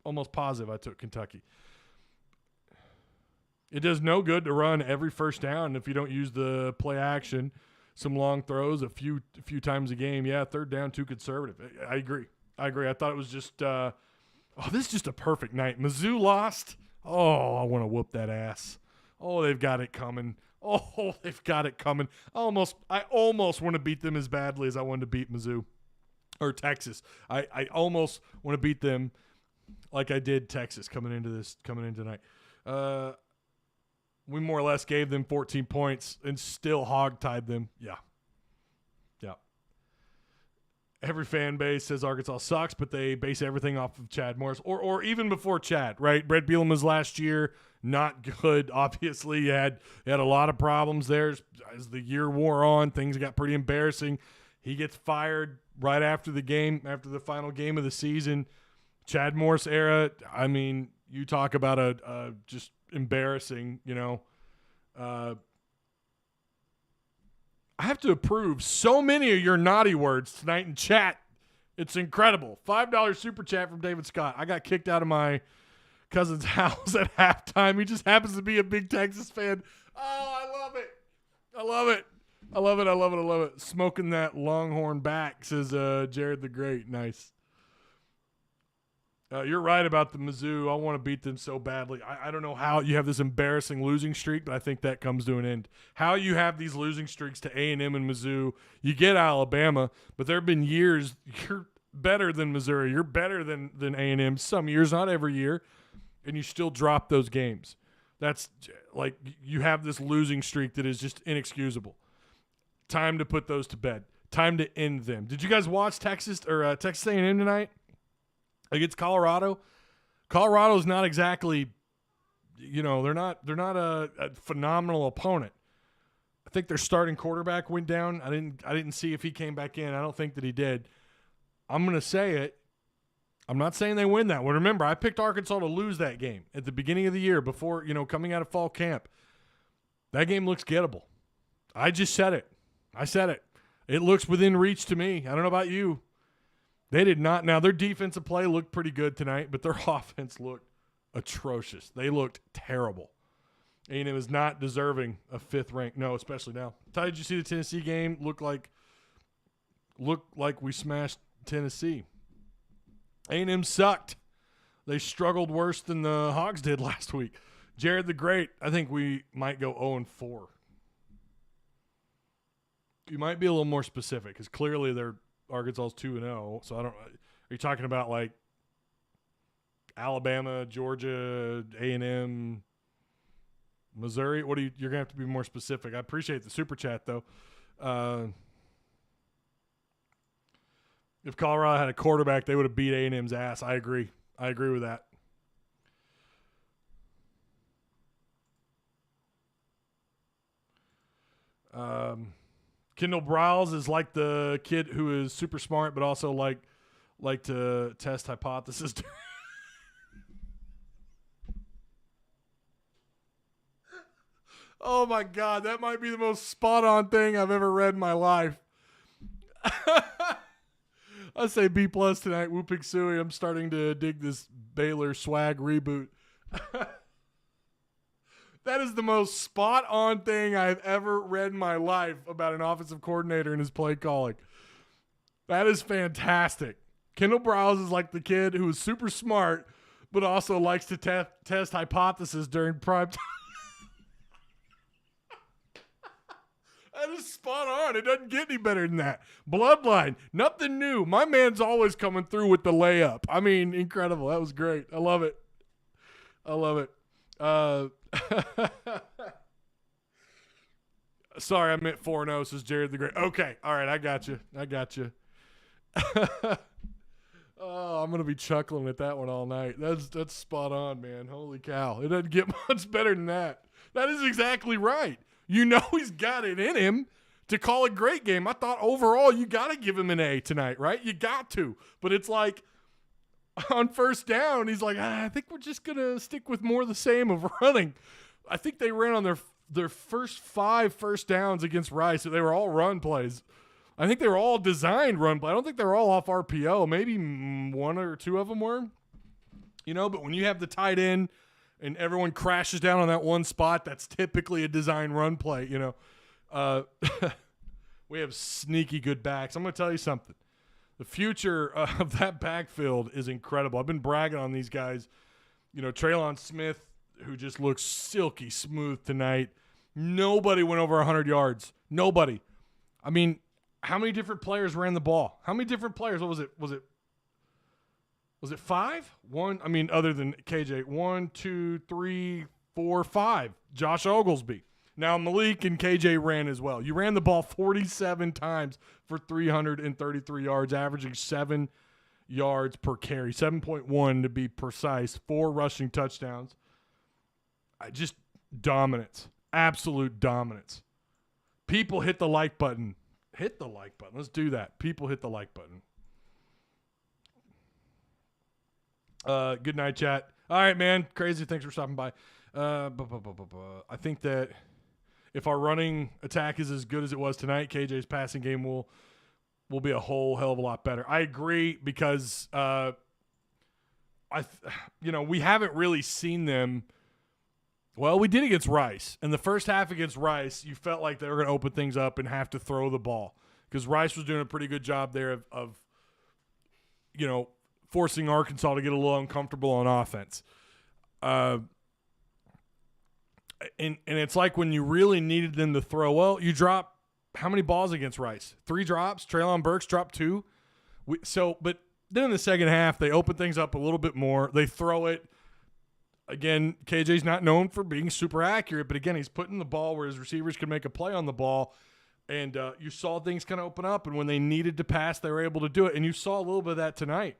Almost positive I took Kentucky. It does no good to run every first down if you don't use the play action, some long throws a few times a game. Yeah, third down, too conservative. I agree. I thought it was just this is just a perfect night. Mizzou lost. Oh, I want to whoop that ass. Oh, they've got it coming. Oh, they've got it coming. I almost want to beat them as badly as I wanted to beat Mizzou or Texas. I almost want to beat them like I did Texas coming into tonight. We more or less gave them 14 points and still hog-tied them. Yeah. Every fan base says Arkansas sucks, but they base everything off of Chad Morris or even before Chad, right? Brett Bielema's last year, not good. Obviously, he had a lot of problems there as the year wore on. Things got pretty embarrassing. He gets fired right after the game, after the final game of the season. Chad Morris era, I mean, you talk about a just embarrassing, I have to approve so many of your naughty words tonight in chat. It's incredible. $5 super chat from David Scott. I got kicked out of my cousin's house at halftime. He just happens to be a big Texas fan. Oh, I love it. I love it. I love it. I love it. I love it. Smoking that Longhorn back, says Jared the Great. Nice. You're right about the Mizzou. I want to beat them so badly. I don't know how you have this embarrassing losing streak, but I think that comes to an end. How you have these losing streaks to A&M and Mizzou. You get Alabama, but there have been years you're better than Missouri. You're better than A&M some years, not every year, and you still drop those games. That's like you have this losing streak that is just inexcusable. Time to put those to bed. Time to end them. Did you guys watch Texas A&M tonight against Colorado? Colorado's not exactly, they're not a phenomenal opponent. I think their starting quarterback went down. I didn't see if he came back in. I don't think that he did. I'm going to say it. I'm not saying they win that one. Remember, I picked Arkansas to lose that game at the beginning of the year before, coming out of fall camp. That game looks gettable. I just said it. I said it. It looks within reach to me. I don't know about you. They did not. Now, their defensive play looked pretty good tonight, but their offense looked atrocious. They looked terrible. And it was not deserving of fifth rank. No, especially now. Ty, did you see the Tennessee game? Looked like we smashed Tennessee. A&M sucked. They struggled worse than the Hogs did last week. Jared the Great, I think we might go 0-4. You might be a little more specific because clearly they're Arkansas's 2-0. So I don't. Are you talking about like Alabama, Georgia, A&M, Missouri? What you're gonna have to be more specific. I appreciate the super chat though. If Colorado had a quarterback, they would have beat A&M's ass. I agree. I agree with that. Kendall Briles is like the kid who is super smart, but also like to test hypothesis. Oh my God, that might be the most spot on thing I've ever read in my life. I say B+ tonight. Whooping Suey. I'm starting to dig this Baylor swag reboot. That is the most spot-on thing I've ever read in my life about an offensive coordinator and his play calling. That is fantastic. Kendall Briles is like the kid who is super smart, but also likes to test hypotheses during prime time. That is spot on. It doesn't get any better than that. Bloodline, nothing new. My man's always coming through with the layup. I mean, incredible. That was great. I love it. I love it. Sorry, I meant 4-0, says Jared the Great. Okay, all right, I got you. Oh, I'm gonna be chuckling at that one all night. That's spot on, man. Holy cow! It doesn't get much better than that. That is exactly right. He's got it in him to call a great game. I thought overall you got to give him an A tonight, right? You got to. But it's like on first down, he's like, I think we're just going to stick with more of the same of running. I think they ran on their first 5 first downs against Rice. So they were all run plays. I think they were all designed run plays. I don't think they were all off RPO. Maybe 1 or 2 of them were. But when you have the tight end and everyone crashes down on that one spot, that's typically a design run play, We have sneaky good backs. I'm going to tell you something. The future of that backfield is incredible. I've been bragging on these guys. Traylon Smith, who just looks silky smooth tonight. Nobody went over 100 yards. Nobody. I mean, how many different players ran the ball? How many different players? What was it? Was it 5? Other than KJ. 1, 2, 3, 4, 5. Josh Oglesby. Now, Malik and KJ ran as well. You ran the ball 47 times for 333 yards, averaging 7 yards per carry. 7.1 to be precise. 4 rushing touchdowns. Just dominance. Absolute dominance. People hit the like button. Hit the like button. Let's do that. People, hit the like button. Good night, chat. All right, man. Crazy. Thanks for stopping by. I think that if our running attack is as good as it was tonight, KJ's passing game will be a whole hell of a lot better. I agree because we haven't really seen them. Well, we did against Rice. In the first half against Rice, you felt like they were going to open things up and have to throw the ball because Rice was doing a pretty good job there of forcing Arkansas to get a little uncomfortable on offense. And it's like when you really needed them to throw, well, you drop how many balls against Rice? 3 drops. Treylon Burks dropped 2. But then in the second half, they open things up a little bit more. They throw it. Again, KJ's not known for being super accurate, but again, he's putting the ball where his receivers can make a play on the ball. And you saw things kind of open up, and when they needed to pass, they were able to do it. And you saw a little bit of that tonight.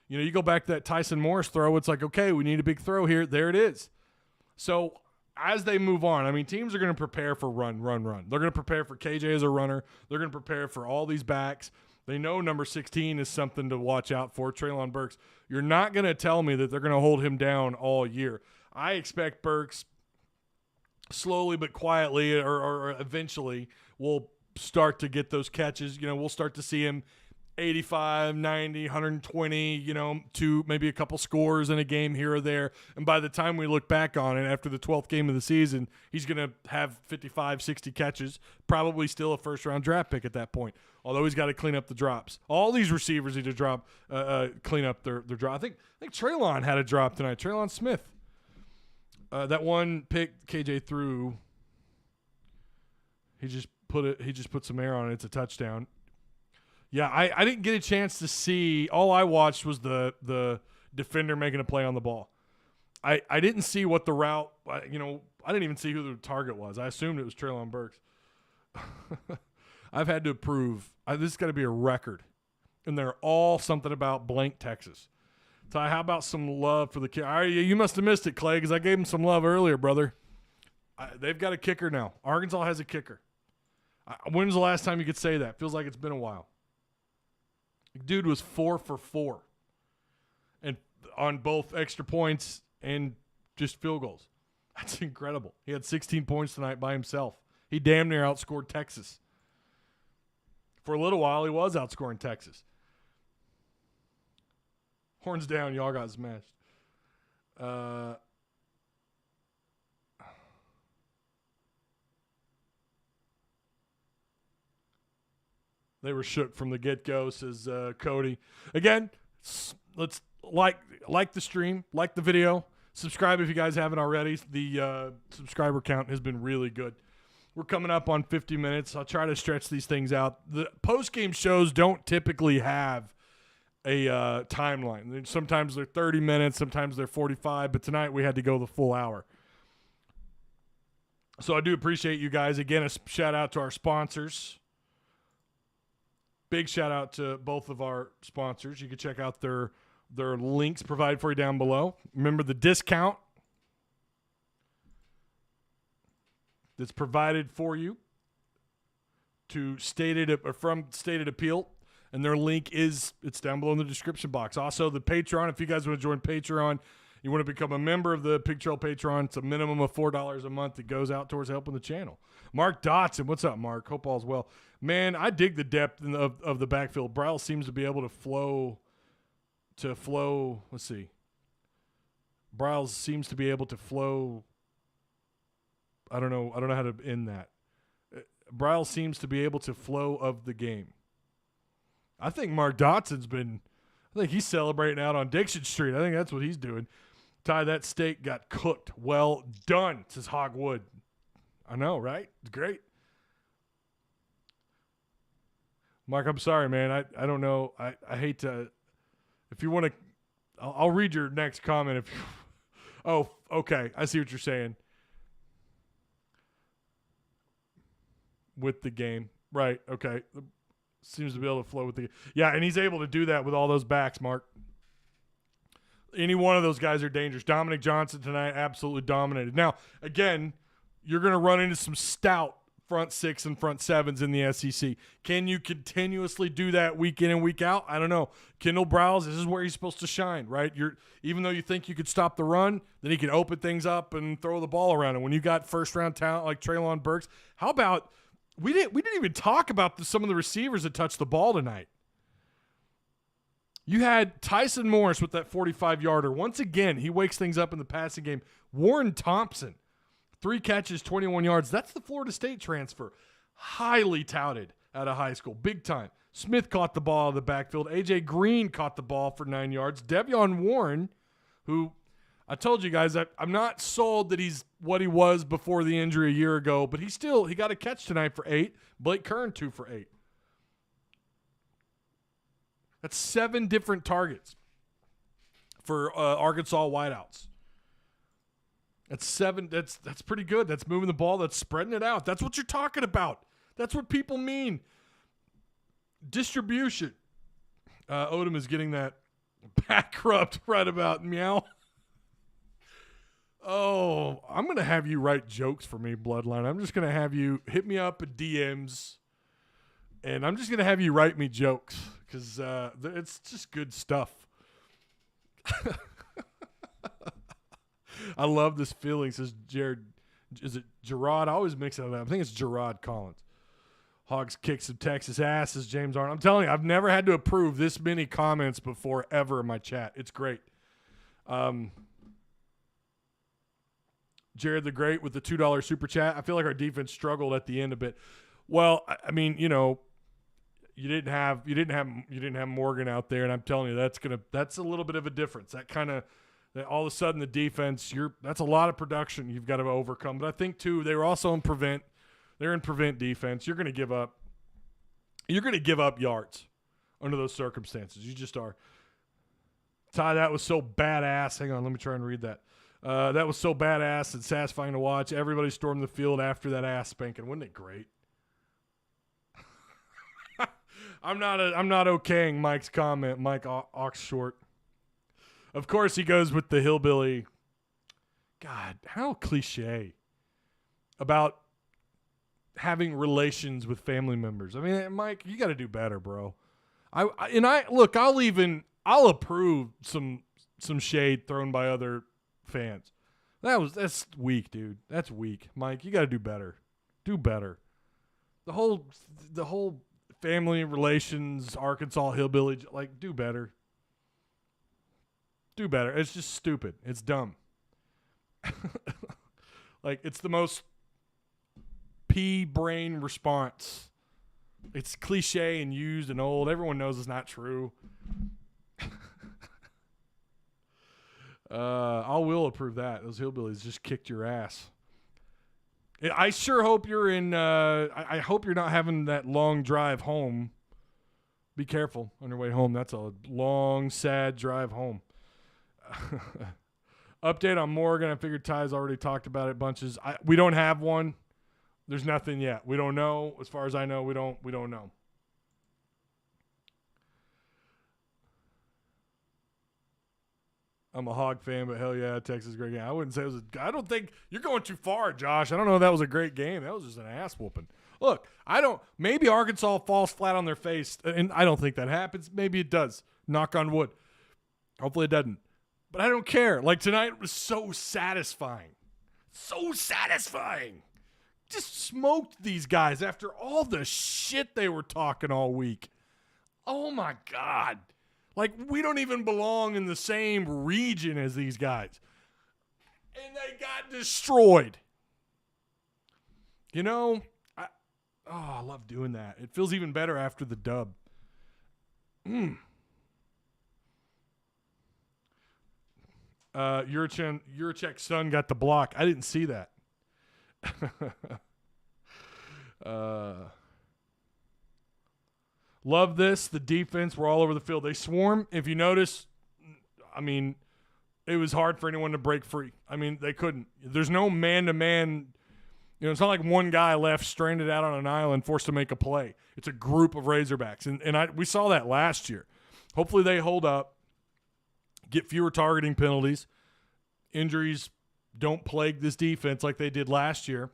You go back to that Tyson Morris throw, it's like, okay, we need a big throw here. There it is. So as they move on, I mean, teams are going to prepare for run. They're going to prepare for KJ as a runner. They're going to prepare for all these backs. They know number 16 is something to watch out for, Treylon Burks. You're not going to tell me that they're going to hold him down all year. I expect Burks slowly but quietly or eventually will start to get those catches. We'll start to see him 85, 90, 120, to maybe a couple scores in a game here or there. And by the time we look back on it after the 12th game of the season, he's going to have 55, 60 catches, probably still a first-round draft pick at that point, although he's got to clean up the drops. All these receivers need to clean up their drop. I think Treylon had a drop tonight. Treylon Smith. That one pick KJ threw, he just put some air on it. It's a touchdown. Yeah, I didn't get a chance to see. All I watched was the defender making a play on the ball. I didn't see what the route. I didn't even see who the target was. I assumed it was Treylon Burks. I've had to prove this has got to be a record, and they're all something about blank Texas. Ty, how about some love for the kid? You must have missed it, Clay, because I gave him some love earlier, brother. They've got a kicker now. Arkansas has a kicker. When was the last time you could say that? Feels like it's been a while. Dude was 4 for 4, and on both extra points and just field goals. That's incredible. He had 16 points tonight by himself. He damn near outscored Texas. For a little while, he was outscoring Texas. Horns down, y'all got smashed. They were shook from the get-go, says Cody. Again, let's like the stream, like the video, subscribe if you guys haven't already. The subscriber count has been really good. We're coming up on 50 minutes. I'll try to stretch these things out. The post-game shows don't typically have a timeline. Sometimes they're 30 minutes, sometimes they're 45, but tonight we had to go the full hour. So I do appreciate you guys. Again, a shout-out to our sponsors. Big shout out to both of our sponsors. You can check out their links provided for you down below. Remember the discount that's provided for you from Stated Appeal, and their link it's down below in the description box. Also, the Patreon, if you guys want to join Patreon, you want to become a member of the Pig Trail Patreon, it's a minimum of $4 a month that goes out towards helping the channel. Mark Dotson, what's up, Mark? Hope all's well. Man, I dig the depth of the backfield. Briles seems to be able to flow. Let's see. Briles seems to be able to flow. I don't know how to end that. Briles seems to be able to flow of the game. I think Mark Dotson's he's celebrating out on Dixon Street. I think that's what he's doing. Ty, that steak got cooked. Well done, says Hogwood. I know, right? It's great. Mark, I'm sorry, man. I don't know. I hate to. If you want to, I'll read your next comment. Oh, okay. I see what you're saying. With the game. Right. Okay. Seems to be able to flow with the game. Yeah, and he's able to do that with all those backs, Mark. Any one of those guys are dangerous. Dominic Johnson tonight absolutely dominated. Now, again, you're going to run into some stout front six and front sevens in the SEC. Can you continuously do that week in and week out? I don't know. Kendall Browse, this is where he's supposed to shine, right? Even though you think you could stop the run, then he can open things up and throw the ball around. And when you got first-round talent like Treylon Burks, how about we didn't even talk about some of the receivers that touched the ball tonight. You had Tyson Morris with that 45-yarder. Once again, he wakes things up in the passing game. Warren Thompson, 3 catches, 21 yards. That's the Florida State transfer. Highly touted out of high school. Big time. Smith caught the ball out of the backfield. A.J. Green caught the ball for 9 yards. Devion Warren, who I told you guys, I'm not sold that he's what he was before the injury a year ago, but he got a catch tonight for 8. Blake Kern, 2 for 8. That's 7 different targets for Arkansas wideouts. That's 7. That's pretty good. That's moving the ball. That's spreading it out. That's what you're talking about. That's what people mean. Distribution. Odom is getting that back rubbed right about meow. Oh, I'm going to have you write jokes for me, Bloodline. I'm just going to have you hit me up at DMs, and I'm just going to have you write me jokes because it's just good stuff. I love this feeling, says Jared. Is it Gerard? I always mix it up. I think it's Gerard Collins. Hogs kick some Texas ass, says James Arnold. I'm telling you, I've never had to approve this many comments before ever in my chat. It's great. Jared the Great with the $2 super chat. I feel like our defense struggled at the end a bit. Well, I mean, you didn't have Morgan out there, and I'm telling you that's a little bit of a difference. That kind of all of a sudden the defense, that's a lot of production you've got to overcome. But I think too, they were also in prevent. They're in prevent defense. You're going to give up yards under those circumstances. You just are. Ty, that was so badass. Hang on, let me try and read that. That was so badass and satisfying to watch. Everybody stormed the field after that ass spanking. Wasn't it great? I'm not okaying Mike's comment. Mike Oxshort. Of course, he goes with the hillbilly. God, how cliche about having relations with family members. I mean, Mike, you got to do better, bro. I'll approve some shade thrown by other fans. That's weak, dude. That's weak. Mike, you got to do better. Do better. The whole family relations, Arkansas hillbilly, do better. Do better. It's just stupid. It's dumb. It's the most pea-brain response. It's cliche and used and old. Everyone knows it's not true. I will approve that. Those hillbillies just kicked your ass. I sure hope you're in. I hope you're not having that long drive home. Be careful on your way home. That's a long, sad drive home. Update on Morgan. I figured Ty's already talked about it bunches. We don't have one. There's nothing yet. We don't know. As far as I know, we don't know. I'm a Hog fan, but hell yeah, Texas is a great game. I wouldn't say it was I don't think you're going too far, Josh. I don't know if that was a great game. That was just an ass whooping. Look, maybe Arkansas falls flat on their face, and I don't think that happens. Maybe it does. Knock on wood. Hopefully it doesn't. But I don't care. Tonight was so satisfying. So satisfying. Just smoked these guys after all the shit they were talking all week. Oh, my God. We don't even belong in the same region as these guys. And they got destroyed. I love doing that. It feels even better after the dub. Yurachek's son got the block. I didn't see that. Love this. The defense were all over the field. They swarm. If you notice, it was hard for anyone to break free. They couldn't. There's no man-to-man. It's not like one guy left stranded out on an island forced to make a play. It's a group of Razorbacks. And we saw that last year. Hopefully they hold up, get fewer targeting penalties. Injuries don't plague this defense like they did last year.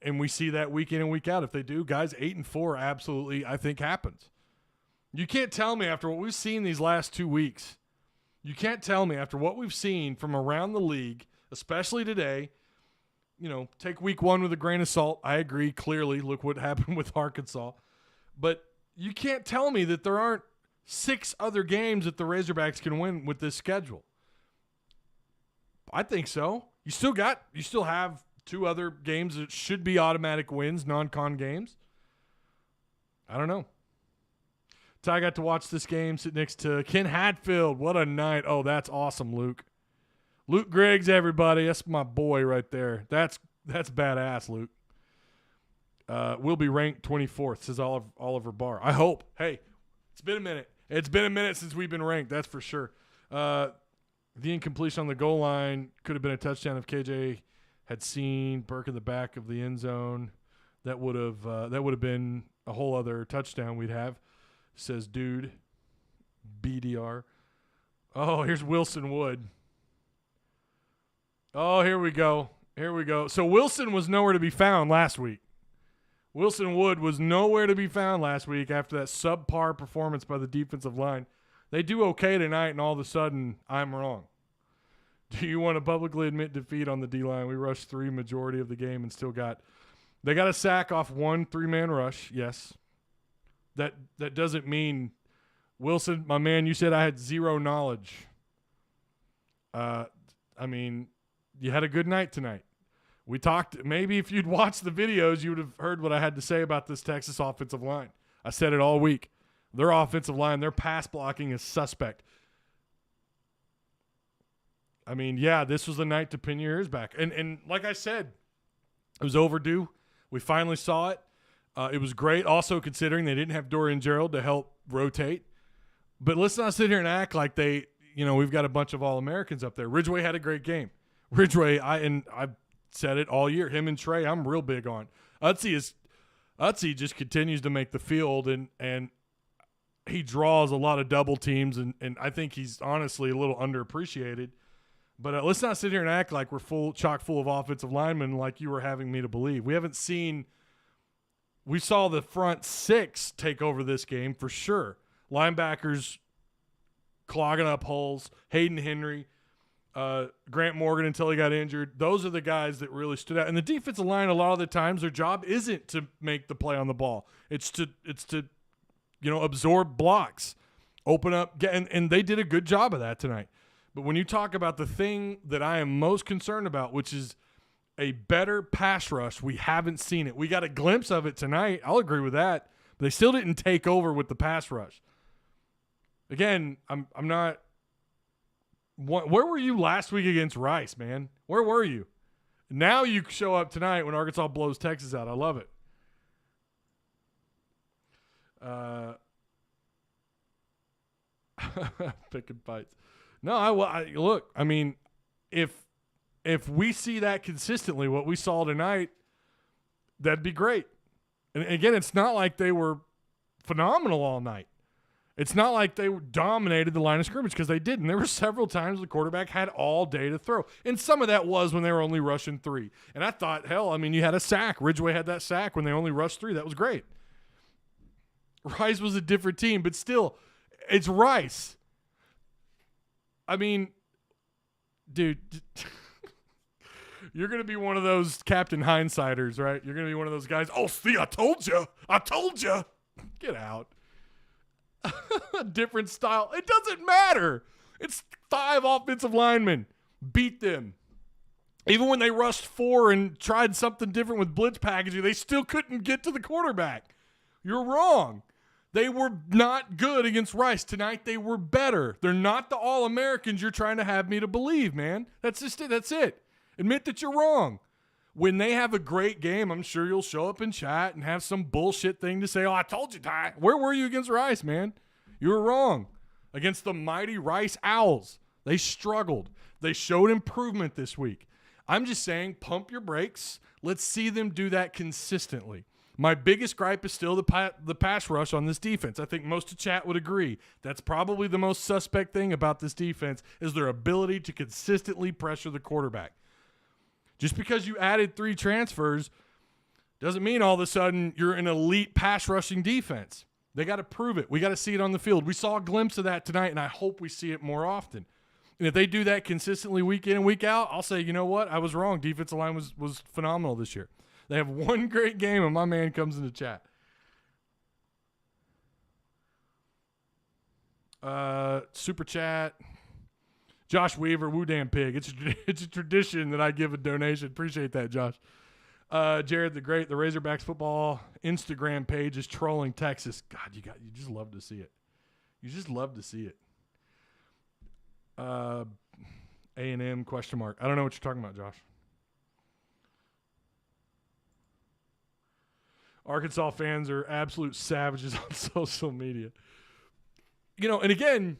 and we see that week in and week out. If they do, guys, 8-4 absolutely, I think, happens. You can't tell me after what we've seen these last 2 weeks, you can't tell me after what we've seen from around the league, especially today, take week 1 with a grain of salt. I agree, clearly. Look what happened with Arkansas. But you can't tell me that there aren't 6 other games that the Razorbacks can win with this schedule. I think so. You still have 2 other games that should be automatic wins, non-con games. I don't know. I got to watch this game, sit next to Ken Hadfield. What a night. Oh, that's awesome, Luke. Luke Griggs, everybody. That's my boy right there. That's badass, Luke. We'll be ranked 24th, says Oliver Barr. I hope. Hey, it's been a minute. It's been a minute since we've been ranked, that's for sure. The incompletion on the goal line could have been a touchdown if KJ had seen Burke in the back of the end zone. That would have been a whole other touchdown we'd have, says dude. BDR. Oh, here's Wilson Wood. Oh, here we go. So Wilson was nowhere to be found last week. Wilson Wood was nowhere to be found last week after that subpar performance by the defensive line. They do okay tonight, and all of a sudden, I'm wrong. Do you want to publicly admit defeat on the D-line? We rushed 3 majority of the game and still they got a sack off 1 3-man rush, yes. That doesn't mean, Wilson, my man, you said I had 0 knowledge. You had a good night tonight. We talked, maybe if you'd watched the videos, you would have heard what I had to say about this Texas offensive line. I said it all week. Their offensive line, their pass blocking is suspect. This was the night to pin your ears back. And like I said, it was overdue. We finally saw it. It was great, also considering they didn't have Dorian Gerald to help rotate. But let's not sit here and act like we've got a bunch of All-Americans up there. Ridgeway had a great game. Ridgeway, I've said it all year. Him and Trey, I'm real big on. Utsey just continues to make the field, and he draws a lot of double teams, and I think he's honestly a little underappreciated. But let's not sit here and act like we're chock full of offensive linemen like you were having me to believe. We saw the front 6 take over this game for sure. Linebackers clogging up holes, Hayden Henry, Grant Morgan until he got injured. Those are the guys that really stood out. And the defensive line, a lot of the times, their job isn't to make the play on the ball. It's to absorb blocks, open up, and they did a good job of that tonight. But when you talk about the thing that I am most concerned about, which is a better pass rush, we haven't seen it. We got a glimpse of it tonight. I'll agree with that. But they still didn't take over with the pass rush. Again, I'm not. Where were you last week against Rice, man? Where were you? Now you show up tonight when Arkansas blows Texas out. I love it. Picking fights. No, look. If we see that consistently, what we saw tonight, that'd be great. And again, it's not like they were phenomenal all night. It's not like they dominated the line of scrimmage, because they didn't. There were several times the quarterback had all day to throw. And some of that was when they were only rushing 3. And I thought, you had a sack. Ridgeway had that sack when they only rushed 3. That was great. Rice was a different team, but still, it's Rice. Dude, you're going to be one of those Captain Hindsighters, right? You're going to be one of those guys, oh, see, I told you. Get out. Different style. It doesn't matter. It's 5 offensive linemen. Beat them. Even when they rushed 4 and tried something different with blitz packaging, they still couldn't get to the quarterback. You're wrong. They were not good against Rice. Tonight they were better. They're not the All-Americans you're trying to have me to believe, man. That's just it. That's it. Admit that you're wrong. When they have a great game, I'm sure you'll show up and chat and have some bullshit thing to say, oh, I told you, Ty. Where were you against Rice, man? You were wrong. Against the mighty Rice Owls, they struggled. They showed improvement this week. I'm just saying, pump your brakes. Let's see them do that consistently. My biggest gripe is still the pass rush on this defense. I think most of chat would agree. That's probably the most suspect thing about this defense is their ability to consistently pressure the quarterback. Just because you added 3 transfers, Doesn't mean all of a sudden you're an elite pass rushing defense. They got to prove it. We got to see it on the field. We saw a glimpse of that tonight, and I hope we see it more often. And if they do that consistently week in and week out, I'll say, you know what? I was wrong. Defensive line was phenomenal this year. They have one great game, and my man comes into chat. Super chat. Josh Weaver, Woo Damn Pig. It's a tradition that I give a donation. Appreciate that, Josh. Jared the Great, the Razorbacks football Instagram page is trolling Texas. God, you just love to see it. You just love to see it. A&M question mark. I don't know what you're talking about, Josh. Arkansas fans are absolute savages on social media. You know, and again,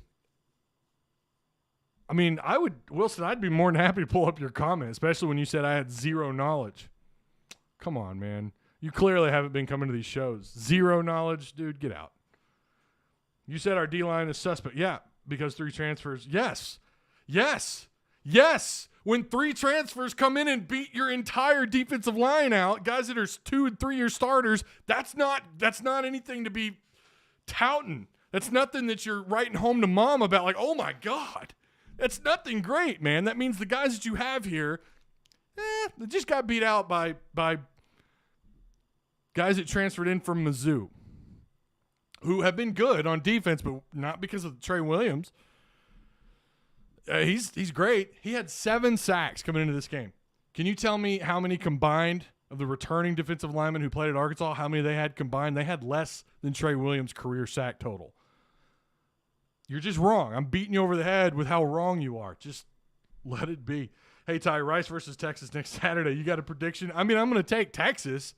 I mean, Wilson, I'd be more than happy to pull up your comment, especially when you said I had zero knowledge. Come on, man. You clearly haven't been coming to these shows. Zero knowledge, dude, get out. You said our D-line is suspect. Yeah, because 3 transfers. Yes. When 3 transfers come in and beat your entire defensive line out, guys that are 2- and 3-year starters, that's not anything to be touting. That's nothing that you're writing home to mom about like, oh, my God. That's nothing great, man. That means the guys that you have here, they just got beat out by guys that transferred in from Mizzou who have been good on defense, but not because of Trey Williams. He's great. He had 7 sacks coming into this game. Can you tell me how many combined of the returning defensive linemen who played at Arkansas, how many they had combined? They had less than Trey Williams' career sack total. You're just wrong. I'm beating you over the head with how wrong you are. Just let it be. Hey, Ty, Rice versus Texas next Saturday. You got a prediction? I mean, I'm going to take Texas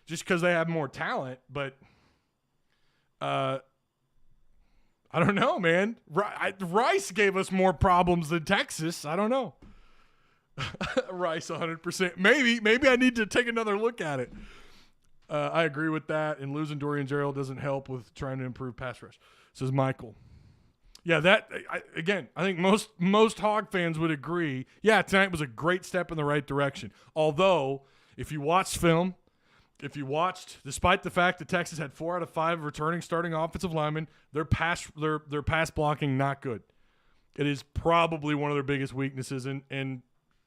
just because they have more talent, but I don't know, man. Rice gave us more problems than Texas. I don't know. Rice 100%. Maybe I need to take another look at it. I agree with that, and losing Dorian Gerald doesn't help with trying to improve pass rush, says Michael. Yeah, I think most Hog fans would agree. Yeah, tonight was a great step in the right direction. Although, if you watched film, despite the fact that Texas had 4 out of 5 returning starting offensive linemen, their pass blocking not good. It is probably one of their biggest weaknesses. And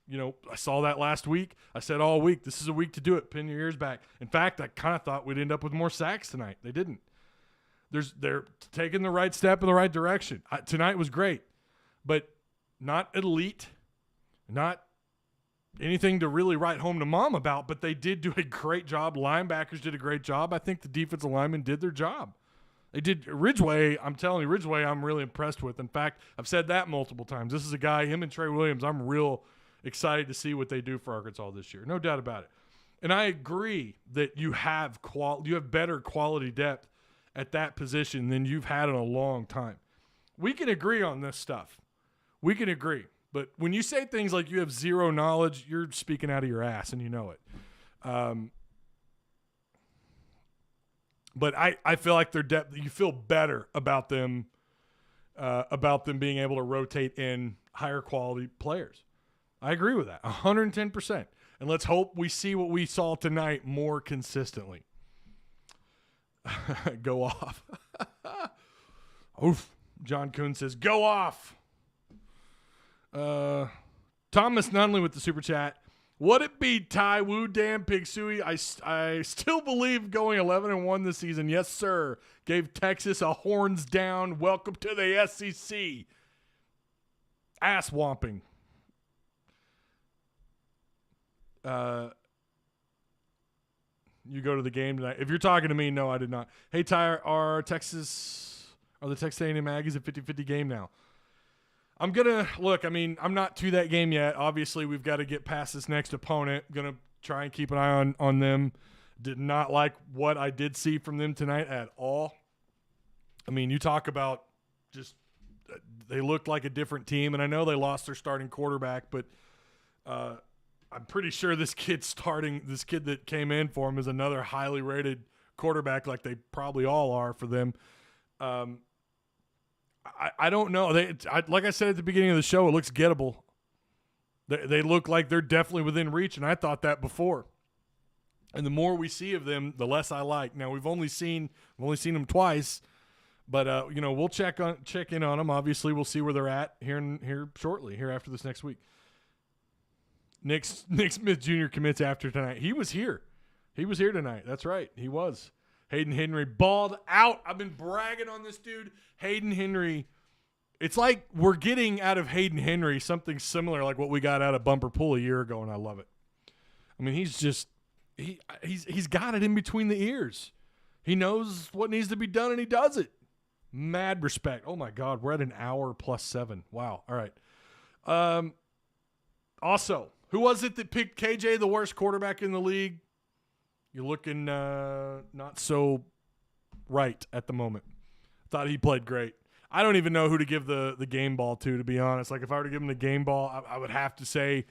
you know, I saw that last week. I said all week, this is a week to do it. Pin your ears back. In fact, I kind of thought we'd end up with more sacks tonight. They didn't. They're taking the right step in the right direction. Tonight was great, but not elite, not anything to really write home to mom about, but they did do a great job. Linebackers did a great job. I think the defensive linemen did their job. They did. Ridgeway, I'm telling you, Ridgeway I'm really impressed with. In fact, I've said that multiple times. This is a guy, him and Trey Williams, I'm real excited to see what they do for Arkansas this year. No doubt about it. And I agree that you have better quality depth at that position than you've had in a long time. We can agree on this stuff. We can agree. But when you say things like you have zero knowledge, you're speaking out of your ass, and you know it. But I feel like their depth, you feel better about them being able to rotate in higher quality players. I agree with that, 110%. And let's hope we see what we saw tonight more consistently. Go off. Oof. John Kuhn says, go off. Thomas Nunley with the super chat. Would it be Ty Woo Damn Pig Suey? I still believe going 11-1 this season. Yes, sir. Gave Texas a horns down. Welcome to the SEC. Ass whomping. You go to the game tonight. If you're talking to me, no, I did not. Hey, Ty, are the Texas A&M Aggies a 50-50 game now? I'm going to – look, I mean, I'm not to that game yet. Obviously, we've got to get past this next opponent. Going to try and keep an eye on them. Did not like what I did see from them tonight at all. I mean, you talk about just they looked like a different team, and I know they lost their starting quarterback, but I'm pretty sure this kid that came in for him is another highly rated quarterback like they probably all are for them. I don't know. Like I said at the beginning of the show, it looks gettable. They look like they're definitely within reach, and I thought that before. And the more we see of them, the less I like. Now we've only seen them twice, but we'll check in on them. Obviously, we'll see where they're at here shortly, here after this next week. Nick Smith Jr. commits after tonight. He was here tonight. That's right, he was. Hayden Henry balled out. I've been bragging on this dude. Hayden Henry. It's like we're getting out of Hayden Henry something similar like what we got out of Bumper Pool a year ago, and I love it. I mean, he's got it in between the ears. He knows what needs to be done, and he does it. Mad respect. Oh, my God. We're at an hour plus 7. Wow. All right. Also, who was it that picked KJ the worst quarterback in the league? You're looking not so right at the moment. Thought he played great. I don't even know who to give the game ball to be honest. Like, if I were to give him the game ball, I would have to say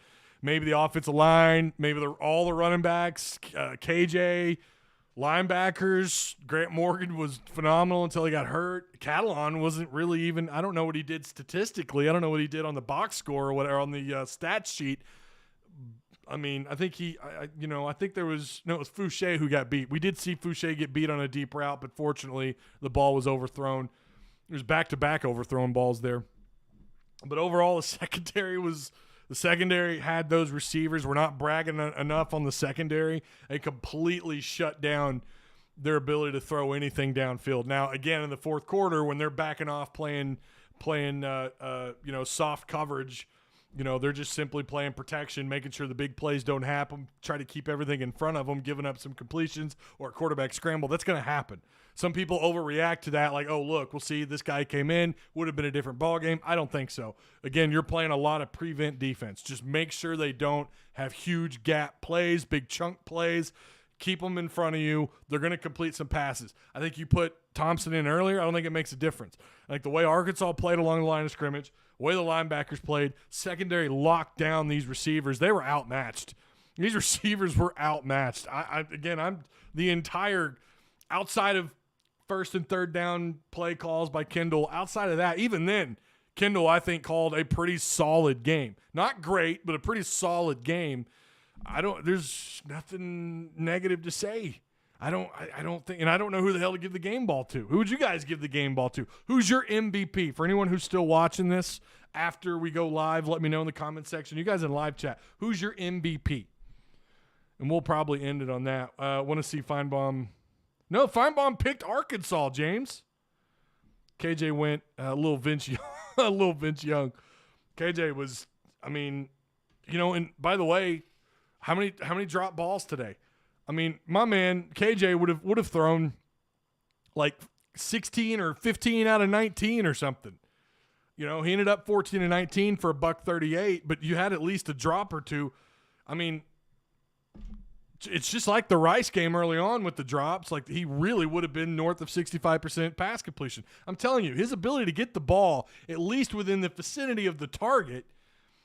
maybe the offensive line, maybe all the running backs, KJ, linebackers. Grant Morgan was phenomenal until he got hurt. Catalan wasn't really even – I don't know what he did statistically. I don't know what he did on the box score or whatever on the stats sheet. I mean, I think I think there was – no, it was Fouché who got beat. We did see Fouché get beat on a deep route, but fortunately the ball was overthrown. There's back-to-back overthrown balls there. But overall, the secondary had those receivers. We're not bragging enough on the secondary. They completely shut down their ability to throw anything downfield. Now, again, in the fourth quarter, when they're backing off playing soft coverage, they're just simply playing protection, making sure the big plays don't happen, try to keep everything in front of them, giving up some completions or a quarterback scramble. That's going to happen. Some people overreact to that, like, oh, look, we'll see, this guy came in, would have been a different ball game. I don't think so. Again, you're playing a lot of prevent defense. Just make sure they don't have huge gap plays, big chunk plays. Keep them in front of you. They're going to complete some passes. I think you put Thompson in earlier, I don't think it makes a difference. Like the way Arkansas played along the line of scrimmage, the way the linebackers played, secondary locked down these receivers. They were outmatched. These receivers were outmatched. I'm the entire outside of first and third down play calls by Kendall. Outside of that, even then, Kendall, I think, called a pretty solid game. Not great, but a pretty solid game. There's nothing negative to say. I don't think, and I don't know who the hell to give the game ball to. Who would you guys give the game ball to? Who's your MVP? For anyone who's still watching this after we go live, let me know in the comment section. You guys in live chat, who's your MVP? And we'll probably end it on that. Want to see Feinbaum? No, Feinbaum picked Arkansas, James. KJ went a little Vince Young. KJ was, and by the way, how many drop balls today? I mean, my man KJ would have thrown like 16 or 15 out of 19 or something. He ended up 14 and 19 for $138, but you had at least a drop or two. I mean, it's just like the Rice game early on with the drops. Like, he really would have been north of 65% pass completion. I'm telling you, his ability to get the ball at least within the vicinity of the target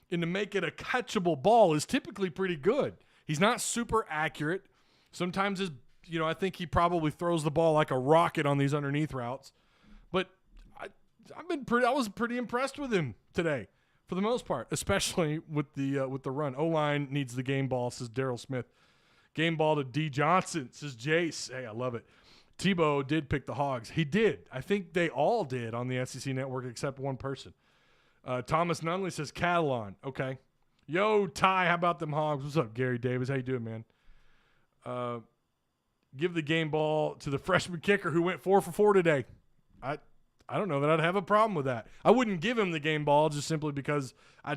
and to make it a catchable ball is typically pretty good. He's not super accurate. Sometimes I think he probably throws the ball like a rocket on these underneath routes. But I was pretty impressed with him today for the most part, especially with the run. O-line needs the game ball, says Daryl Smith. Game ball to D. Johnson, says Jace. Hey, I love it. Tebow did pick the Hogs. He did. I think they all did on the SEC network except one person. Thomas Nunley says Catalan. Okay. Yo, Ty, how about them Hogs? What's up, Gary Davis? How you doing, man? Give the game ball to the freshman kicker who went 4 for 4 today. I don't know that I'd have a problem with that. I wouldn't give him the game ball just simply because I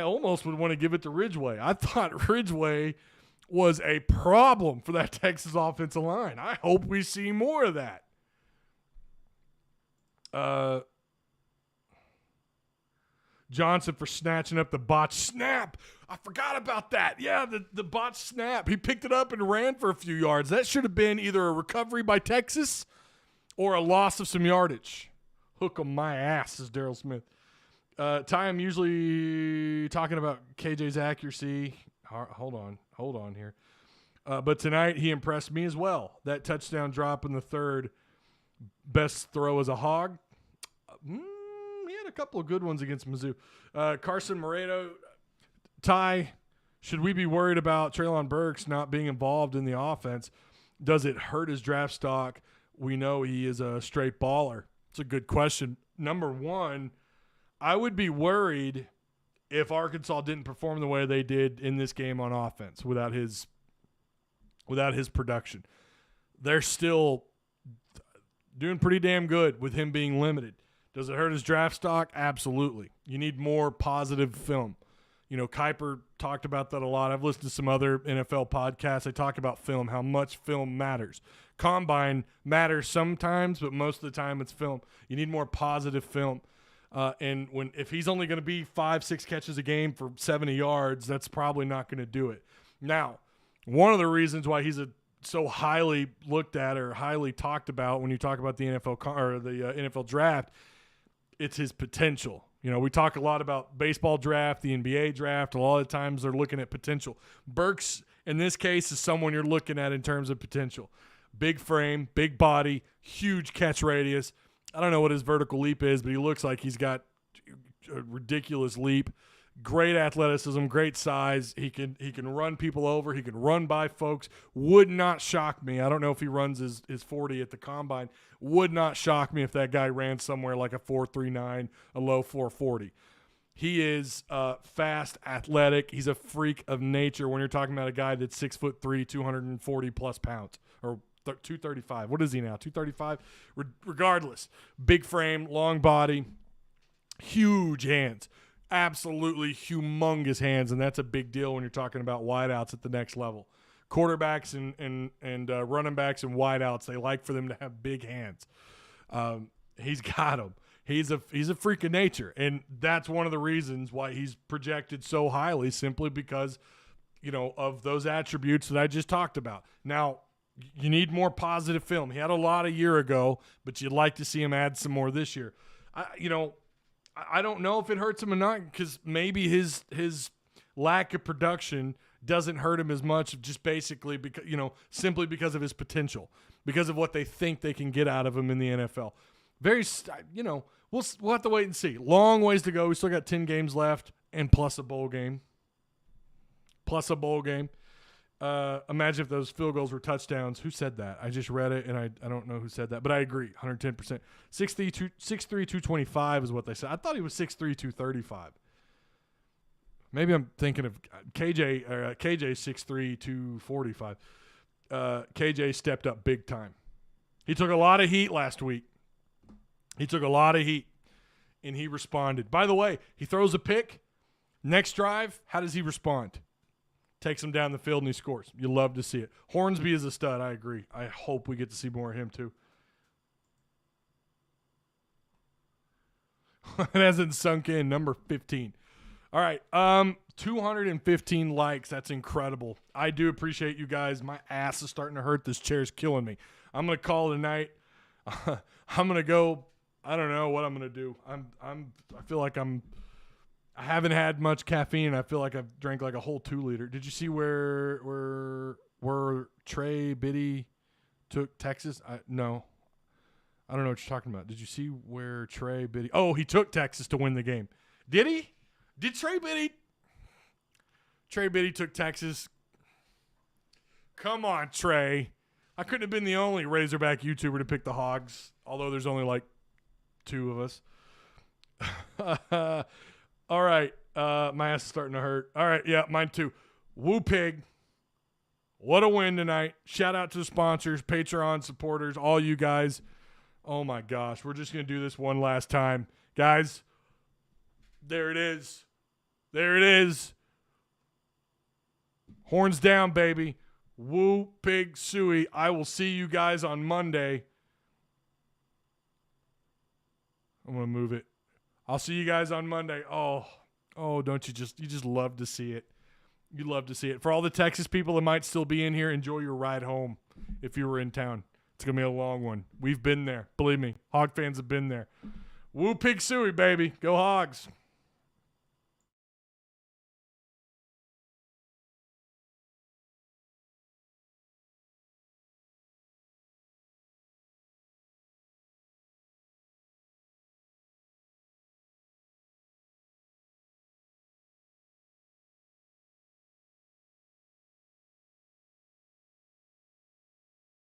almost would want to give it to Ridgeway. I thought Ridgeway was a problem for that Texas offensive line. I hope we see more of that. Johnson for snatching up the botched snap. I forgot about that. Yeah, the botched snap. He picked it up and ran for a few yards. That should have been either a recovery by Texas or a loss of some yardage. Hook 'em my ass, says Daryl Smith. Ty, I'm usually talking about KJ's accuracy. Hold on here. But tonight he impressed me as well. That touchdown drop in the third, best throw as a Hog. He had a couple of good ones against Mizzou. Carson Moreto, Ty, Should we be worried about Treylon Burks not being involved in the offense? Does it hurt his draft stock? We know he is a straight baller. It's a good question. Number one, I would be worried if Arkansas didn't perform the way they did in this game on offense without his production. They're still doing pretty damn good with him being limited. Does it hurt his draft stock? Absolutely. You need more positive film. You know, Kipper talked about that a lot. I've listened to some other NFL podcasts. They talk about film, how much film matters. Combine matters sometimes, but most of the time it's film. You need more positive film. And if he's only going to be 5-6 catches a game for 70 yards, that's probably not going to do it. Now, one of the reasons why he's so highly looked at or highly talked about when you talk about the NFL draft, it's his potential. You know, we talk a lot about baseball draft, the NBA draft. A lot of times they're looking at potential. Burks, in this case, is someone you're looking at in terms of potential. Big frame, big body, huge catch radius. I don't know what his vertical leap is, but he looks like he's got a ridiculous leap. Great athleticism, great size. He can run people over. He can run by folks. Would not shock me. I don't know if he runs his 40 at the combine. Would not shock me if that guy ran somewhere like a 4.39, a low 4.40. He is fast, athletic. He's a freak of nature when you're talking about a guy that's 6'3", 240+ pounds, or 235. What is he now? 235? Regardless, big frame, long body, huge hands. Absolutely humongous hands, and that's a big deal when you're talking about wideouts at the next level. Quarterbacks and running backs and wideouts, they like for them to have big hands. He's got them. He's a freak of nature, and that's one of the reasons why he's projected so highly, simply because, you know, of those attributes that I just talked about. Now, you need more positive film. He had a lot a year ago, but you'd like to see him add some more this year. I don't know if it hurts him or not, because maybe his lack of production doesn't hurt him as much, just basically because, you know, simply because of his potential, because of what they think they can get out of him in the NFL. We'll have to wait and see. Long ways to go. We still got 10 games left, and plus a bowl game. Imagine if those field goals were touchdowns. Who said that? I just read it, and I don't know who said that, but I agree, 110%. 6'3", 225 is what they said. I thought he was 6'3", 235. Maybe I'm thinking of KJ. KJ 6'3", 245. KJ stepped up big time. He took a lot of heat last week. And he responded. By the way, he throws a pick. Next drive, how does he respond? Takes him down the field and he scores. You love to see it. Hornsby is a stud. I agree. I hope we get to see more of him too. It hasn't sunk in. Number 15. All right. 215 likes. That's incredible. I do appreciate you guys. My ass is starting to hurt. This chair's killing me. I'm going to call it a night. I'm going to go. I don't know what I'm going to do. I feel like I haven't had much caffeine. I feel like I've drank like a whole 2-liter. Did you see where Trey Biddy took Texas? No. I don't know what you're talking about. Did you see where Trey Biddy? Oh, he took Texas to win the game. Did he? Did Trey Biddy? Trey Biddy took Texas. Come on, Trey. I couldn't have been the only Razorback YouTuber to pick the Hogs, although there's only like 2 of us. All right. My ass is starting to hurt. All right. Yeah, mine too. Woo Pig. What a win tonight. Shout out to the sponsors, Patreon supporters, all you guys. Oh, my gosh. We're just going to do this one last time. Guys, there it is. There it is. Horns down, baby. Woo Pig Suey. I will see you guys on Monday. I'm going to move it. I'll see you guys on Monday. Oh, don't you just love to see it. You love to see it. For all the Texas people that might still be in here, enjoy your ride home if you were in town. It's going to be a long one. We've been there. Believe me, Hog fans have been there. Woo Pig Suey, baby. Go Hogs.